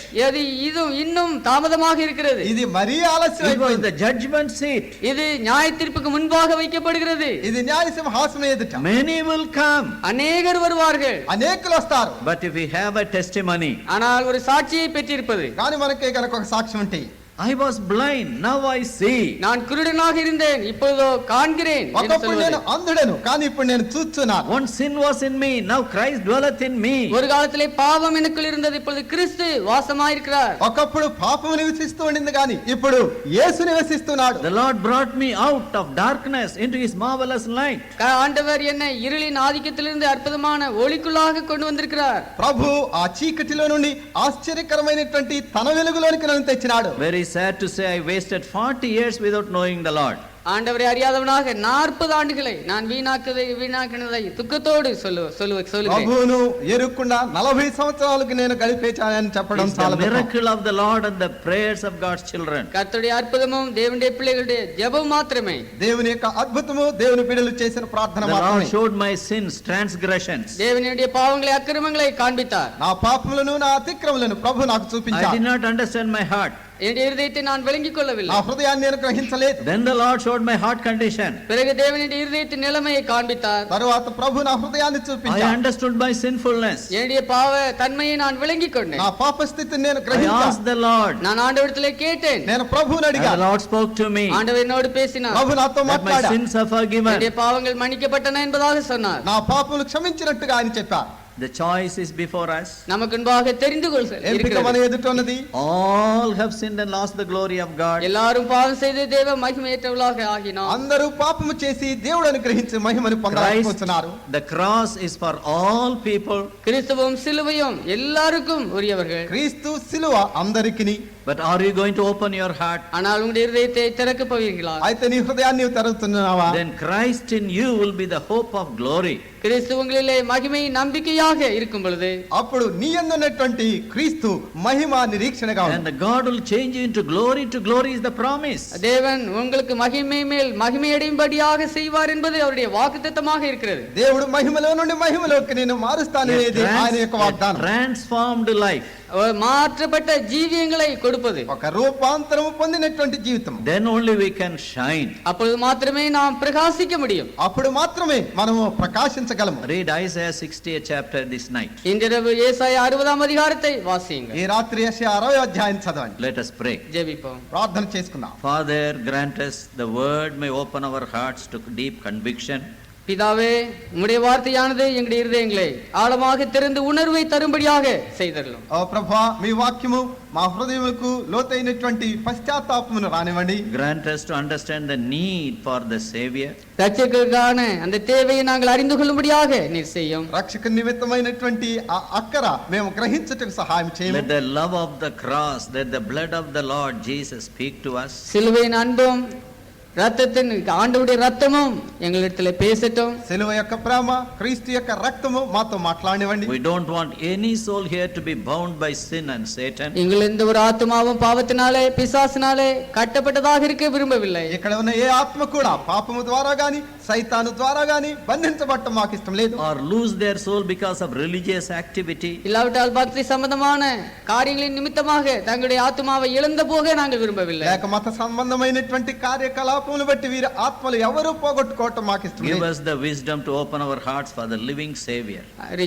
இது இன்னும் தாமதமாக இருக்கிறது. ఇది మరీ It was ఆలస్యమైపోయింది. the judgment seat. இது நியாய தீர்ப்புக்கு முன்பாக வைக்கப்படுகிறது. ఇది న్యాయ సింహాసనం ఎదుట. Many will come. அநேகர் வருவார்கள். అనేకులు వస్తారు. But if we have a testimony, ஆனால் ஒரு சாட்சியை பெற்றிருப்பது. కానీ మనకే కనుక ఒక సాక్ష్యం ఉంటే, I was blind, now I see. நான் குருடனாக இருந்தேன், இப்பொழுதோ காண்கிறேன் என்று ఒకప్పుడు నేను சொல்வது. అంధుడను కానీ ఇప్పుడు నేను చూస్తున్నాను. One sin was in me, now Christ dwelleth in me. ஒரு காலத்திலே பாவம் எனக்குள் இருந்தது, இப்பொழுது கிறிஸ்து வாசமாயிருக்கிறார். ఒకప్పుడు పాపము నివసిస్తూ ఉండింది కానీ ఇప్పుడు యేసు నివసిస్తున్నాడు. The Lord brought me out of darkness into his marvelous light. ஆண்டவர் என்னை இருளின் ஆதிக்கத்திலிருந்து அற்புதமான ஒளிக்குள்ளாக கொண்டு வந்திருக்கிறார். ప్రభు ఆ చీకటిలో నుండి ఆశ్చర్యకరమైనటువంటి తన వెలుగులోనికి నన్ను తెచ్చినాడు. Very sad to say, I wasted 40 years without knowing the Lord. ஆண்டவரை அறியாதவனாக 40 ஆண்டுகளை நான் வீணாக்கினதை துக்கத்தோடு சொல்லுகிறேன். ప్రభువును ఎరుకుండా 40 సంవత్సరాలకు నేను గడిపేచానని చెప్పడం It's the చాలా miracle of the Lord and the prayers of God's children. கர்த்தருடைய அற்புதமும் தேவனுடைய பிள்ளைகளுடைய ஜெபம் மாத்திரமே. దేవుని యొక్క అద్భుతము దేవుని బిడ్డలు చేసిన ప్రార్థన The Lord మాత్రమే. showed my sins, transgressions. தேவனுடைய பாவங்களை அக்கிரமங்களை காண்பித்தார். నా పాపములను నా అతిక్రమలను ప్రభు నాకు I చూపించాడు. did not understand my heart. என்னுடைய இருதயத்தை நான் விளங்கிக் கொள்ளவில்லை. నా హృదయాన్ని నేను గ్రహించలేదు. Then the Lord showed my heart condition. பிறகு தேவனுடைய இருதயத்தின் நிலைமையை காண்பித்தார். తరువాత ప్రభు నా హృదయాన్ని I చూపించాడు. understood my sinfulness. என்னுடைய பாவ தன்மையை நான் விளங்கிக் கொண்டேன். నా పాప స్థితిని నేను I గ్రహించాను. asked the Lord. நான் ஆண்டவரிடத்திலே கேட்டேன். నేను ప్రభువుని And the అడిగాను. Lord spoke to me. ஆண்டவர் என்னோடு பேசினார். ప్రభు నాతో That my మాట్లాడాడు. sins are forgiven. என்னுடைய பாவங்கள் மன்னிக்கப்பட்டன என்பதாக சொன்னார். నా పాపములు క్షమించినట్టుగా ఆయన చెప్పారు. The choice is before us. நமக்கு முன்பாக தெரிந்து ఎంపిక మన கொள்கிறது. ఎదుట ఉన్నది. All have sinned and lost the glory of God. எல்லாரும் பாவம் செய்து தேவ மகிமையற்றவர்களாக ஆகினோம். అందరూ పాపము చేసి దేవుడు అనుగ్రహించి మహిమను Christ, పొందాలనుకుంటున్నారు. the cross is for all people. கிறிஸ்துவும் சிலுவையும் எல்லாருக்கும் உரியவர்கள். క్రీస్తు సిలువ అందరికిని. But are you going to open your heart? ஆனால் உங்களுடைய இருதயத்தை திறக்க போவீர்களா? అయితే నీ హృదయాన్ని నీవు తెరుస్తున్నావా? Then Christ in you will be the hope of glory. கிறிஸ்து உங்களிலே மகிமை நம்பிக்கையாக இருக்கும் பொழுது అప్పుడు నీ యందున్నటువంటి క్రీస్తు మహిమ నిరీక్షణగా And ఉంది. the God will change you into glory to glory is the promise. தேவன் உங்களுக்கு மகிமை மேல் மகிமை அடையும்படியாக செய்வார் என்பது அவருடைய வாக்குத்தத்தமாக இருக்கிறது. దేవుడు మహిమలో నుండి మహిమలోకి నేను మారుస్తాననేది A ఆయన యొక్క వాగ్దానం. transformed life. மாற்றப்பட்ட ஜீவியங்களை கொடுப்பது. ఒక రూపాంతరము పొందినటువంటి జీవితం. Then only we can shine. அப்பொழுது மாத்திரமே நாம் பிரகாசிக்க முடியும். అప్పుడు మాత్రమే మనము ప్రకాశించగలము. Read Isaiah 60th chapter this night. இன்றிரவு ஏசாயா 60ஆம் அதிகாரத்தை வாசியுங்கள். ఈ రాత్రి యెషయా 60వ అధ్యాయం చదవండి. Let us pray. ஜெபிப்போம். ప్రార్థన చేసుకుందాం. Father, grant us the word may open our hearts to deep conviction. பிதாவே, உம்முடைய வார்த்தையானது எங்களுடைய இருதயங்களை ஆழமாக திறந்து உணர்வை தரும்படியாக செய்தருளும். ఓ ప్రభా, మీ వాక్యము మా హృదయములకు లోతైనటువంటి పశ్చాత్తాపమును రానివ్వండి. Grant us to understand the need for the Savior. ரட்சகருக்கான அந்த தேவையை நாங்கள் அறிந்து கொள்ளும்படியாக நீர் செய்யும். రక్షక నిమిత్తమైనటువంటి ఆ అక్కర మేము గ్రహించుటకు సహాయం చేయండి. Let the love of the cross, let the blood of the Lord Jesus speak to us. சிலுவையின் அன்பும் ரத்தத்தின் ஆண்டவருடைய ரத்தமும் எங்களிடத்துல பேசட்டும். సిలువ యొక్క ప్రేమ, క్రీస్తు యొక్క రక్తము మాతో మాట్లాడనివ్వండి. We don't want any soul here to be bound by sin and Satan. எங்கள் எந்த ஒரு ஆத்மாவும் பாவத்தினாலே பிசாசினாலே கட்டப்பட்டதாக இருக்க விரும்பவில்லை. ఇక్కడ ఉన్న ఏ ఆత్మ కూడా పాపము ద్వారా గాని సైతాను ద్వారా గాని బంధించబడటం మాకు ఇష్టం లేదు. Or lose their soul because of religious activity. இல்லாவிட்டால் பக்தி சம்பந்தமான காரியங்களின் நிமித்தமாக தங்களுடைய ஆத்மாவை இழந்த போக நாங்கள் விரும்பவில்லை. లేక మత సంబంధమైనటువంటి కార్యకలాపములు బట్టి వీరి ఆత్మలు ఎవరు పోగొట్టుకోవటం మాకు ఇష్టం లేదు. Give us the wisdom to open our hearts for the living Savior.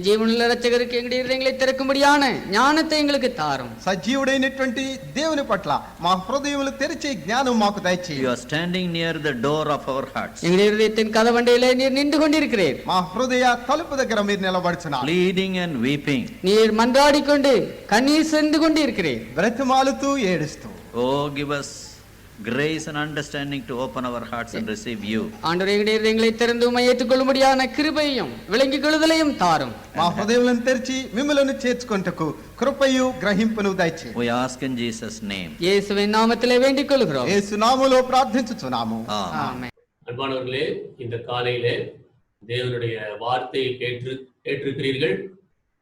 ஜீவனுள்ள ரட்சகருக்கு எங்களுடைய இதயங்களை திறக்கும்படியான ஞானத்தை எங்களுக்கு தாரும். సజీవుడైనటువంటి దేవుని పట్ల మా హృదయములు తెరిచే జ్ఞానం మాకు దయచేయండి. You are standing near the door of our hearts. எங்களுடைய இதயத்தின் கதவண்டையிலே நீர் நின்று கொண்டிருக்கிறீர். మా హృదయ తలుపు దగ్గర మీరు నిలబడుచున్నారు. Pleading and weeping. நீர் மன்றாடிக்கொண்டு கண்ணீர் சிந்து கொண்டு இருக்கிறீர். బ్రతిమాలుతూ ఏడుస్తూ. Oh, give us grace and understanding to open our hearts and receive you. ஆண்டவரே, எங்களுடைய இதயங்களை திறந்து உம்மை ஏற்றுக்கொள்ளும்படியான கிருபையும் விளங்கிக் கொள்ளுதலையும் தாரும். మా హృదయములను తెరిచి మిమ్మలను చేర్చుకొనుటకు కృపయు గ్రహింపును దయచేయండి. We ask in Jesus' name. இயேசுவின் நாமத்திலே வேண்டிக் கொள்கிறோம். యేసు నామములో ప్రార్థించుచున్నాము. Amen. அன்பானவர்களே, இந்த காலையிலே தேவனுடைய வார்த்தையை கேட்டிருக்கிறீர்கள்.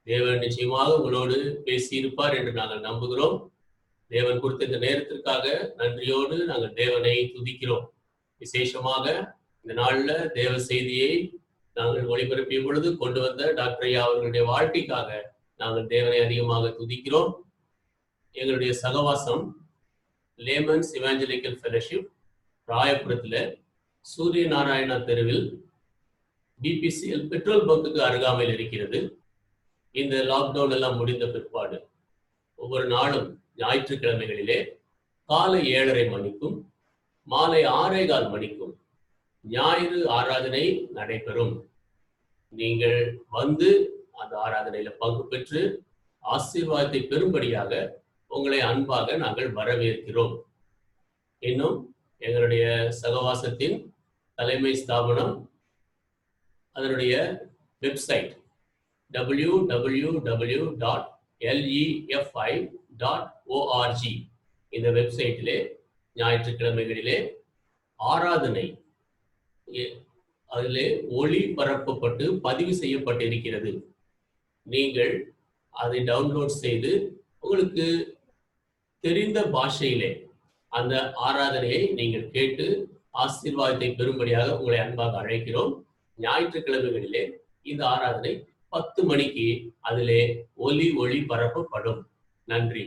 தேவன் நிச்சயமாக உங்களோடு பேசியிருப்பார் என்று நாங்கள் நம்புகிறோம். தேவன் கொடுத்த இந்த நேரத்திற்காக நன்றியோடு நாங்கள் தேவனை துதிக்கிறோம். விசேஷமாக இந்த நாள்ல தேவ செய்தியை நாங்கள் ஒளிபரப்பிய பொழுது கொண்டு வந்த டாக்டர் ஐயா அவர்களுடைய வாழ்க்கைக்காக நாங்கள் தேவனை அதிகமாக துதிக்கிறோம். எங்களுடைய சகவாசம் லேமன்ஸ் இவாஞ்சலிக்கல் ஃபெலோஷிப் ராயபுரத்துல சூரிய நாராயணா தெருவில் பிபிசிஎல் பெட்ரோல் பங்குக்கு அருகாமையில் இருக்கிறது. இந்த லாக்டவுன் எல்லாம் முடிந்த பிற்பாடு ஒவ்வொரு நாளும் ஞாயிற்றுக்கிழமைகளிலே காலை 7:30 மணிக்கும் மாலை 6:15 மணிக்கும் ஞாயிறு ஆராதனை நடைபெறும். நீங்கள் வந்து அந்த ஆராதனையில பங்கு பெற்று ஆசீர்வாதத்தை பெறும்படியாக உங்களை அன்பாக நாங்கள் வரவேற்கிறோம். இன்னும் எங்களுடைய சகவாசத்தின் தலைமை ஸ்தாபனம், அதனுடைய வெப்சைட் www.lefi.org. இந்த வெப்சைட்டிலே ஞாயிற்றுக்கிழமைகளிலே ஆராதனை அதிலே ஒளிபரப்பப்பட்டு பதிவு செய்யப்பட்டிருக்கிறது. நீங்கள் அதை டவுன்லோட் செய்து உங்களுக்கு தெரிந்த பாஷையிலே அந்த ஆராதனையை நீங்கள் கேட்டு ஆசீர்வாதத்தை பெறும்படியாக உங்களை அன்பாக அழைக்கிறோம். ஞாயிற்றுக்கிழமைகளிலே இந்த ஆராதனை 10 மணிக்கு அதிலே ஒளி பரப்பப்படும். நன்றி.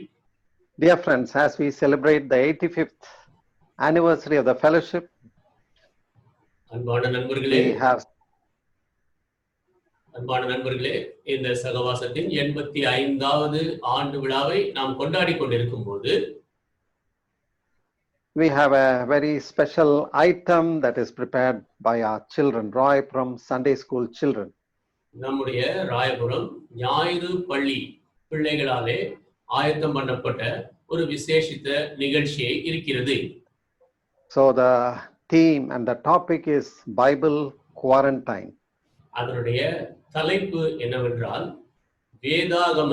Dear friends, as we celebrate the 85th anniversary of the fellowship, அன்பான நண்பர்களே, இந்த சகவாசத்தின் 85வது ஆண்டு விழாவை நாம் கொண்டாடி கொண்டிருக்கும் போது we have a very special item that is prepared by our children, Royapuram Sunday School children. நம்முடைய ராயபுரம் ஞாயிறு பள்ளி பிள்ளைகளாலே ஆயத்தம் பண்ணப்பட்ட ஒரு விசேஷித்த நிகழ்ச்சியை இருக்கிறது. So the theme and the topic is Bible quarantine. அதனுடைய தலைப்பு என்னவென்றால் வேதாகம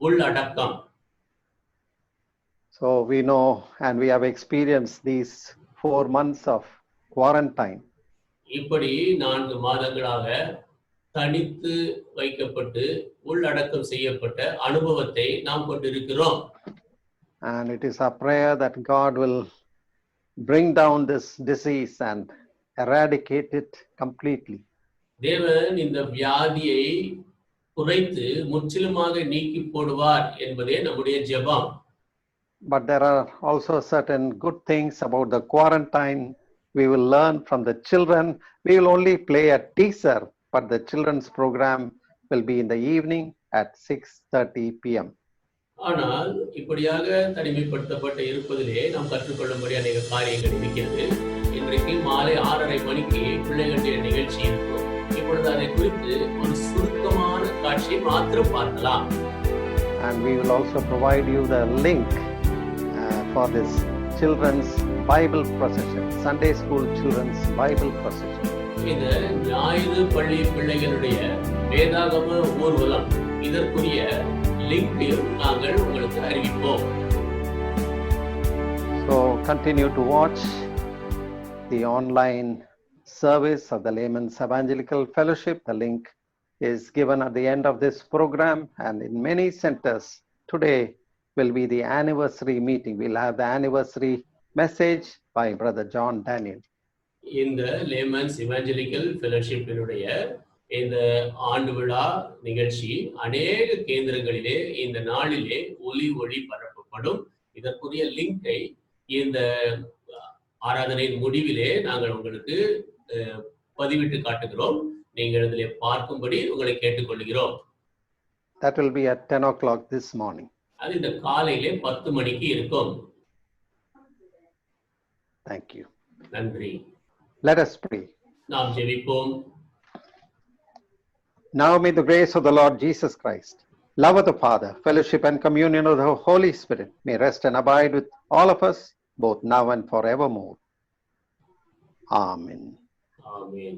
உள்ளடக்கம். So we know and we have experienced these 4 months of quarantine. இப்படி 4 மாதங்களாக தனித்து வைக்கப்பட்டு உள்ளடக்கம் செய்யப்பட்ட அனுபவத்தை நாம் கொண்டிருக்கிறோம். And it is our prayer that God will bring down this disease and eradicate it completely. தேவன் இந்த வியாதியை குறைத்து முற்றிலுமாக நீக்கி போடுவார் என்பதே நம்முடைய ஜெபம். But there are also certain good things about the quarantine we will learn from the children. We will only play a teaser, but the children's program will be in the evening at 6:30 p.m. ஆனால் இப்படியாக தனிமைப்படுத்தப்பட்டு இருப்பதிலே நாம் கற்றுக்கொள்ளும்படி அநேக காரியங்கள் இருக்கிறது. இன்றைக்கு மாலை 6:30 மணிக்கு பிள்ளைகளுடைய நிகழ்ச்சி இருக்கும். இப்பொழுது அதை குறித்து ஒரு சுருக்கமான காட்சியை மாத்திரம் பார்க்கலாம். And we will also provide you the link for this children's Bible procession, Sunday school children's Bible procession. இந்த ஞாயிறு பள்ளி பிள்ளைகளுடைய வேதாகம ஊர்வலம் இதற்குரிய லிங்கையும் நாங்கள் உங்களுக்கு அறிவிப்போம். So continue to watch the online service of the Layman's Evangelical Fellowship. The link is given at the end of this program, and in many centers today will be the anniversary meeting. We'll have the anniversary message by Brother John Daniel. இந்த layman's evangelical ஃபெலோஷிப்பினுடைய இந்த ஆண்டு விழா நிகழ்ச்சி அநேக கேந்திரங்களிலே இந்த நாளிலே ஒளி பரப்பப்படும். இதற்குரிய லிங்கை இந்த ஆராதனையின் முடிவிலே நாங்கள் உங்களுக்கு பதிவிட்டு காட்டுகிறோம். நீங்கள் இதிலே பார்க்கும்படி உங்களை கேட்டுக்கொள்கிறோம். That will be at 10 o'clock this morning. அது இந்த காலையிலே 10 மணிக்கு இருக்கும். Thank you. நன்றி. Let us pray. நாம் ஜெபிப்போம். Now may the grace of the Lord Jesus Christ, love of the Father, fellowship and communion of the Holy Spirit may rest and abide with all of us, both now and forevermore. Amen. Amen.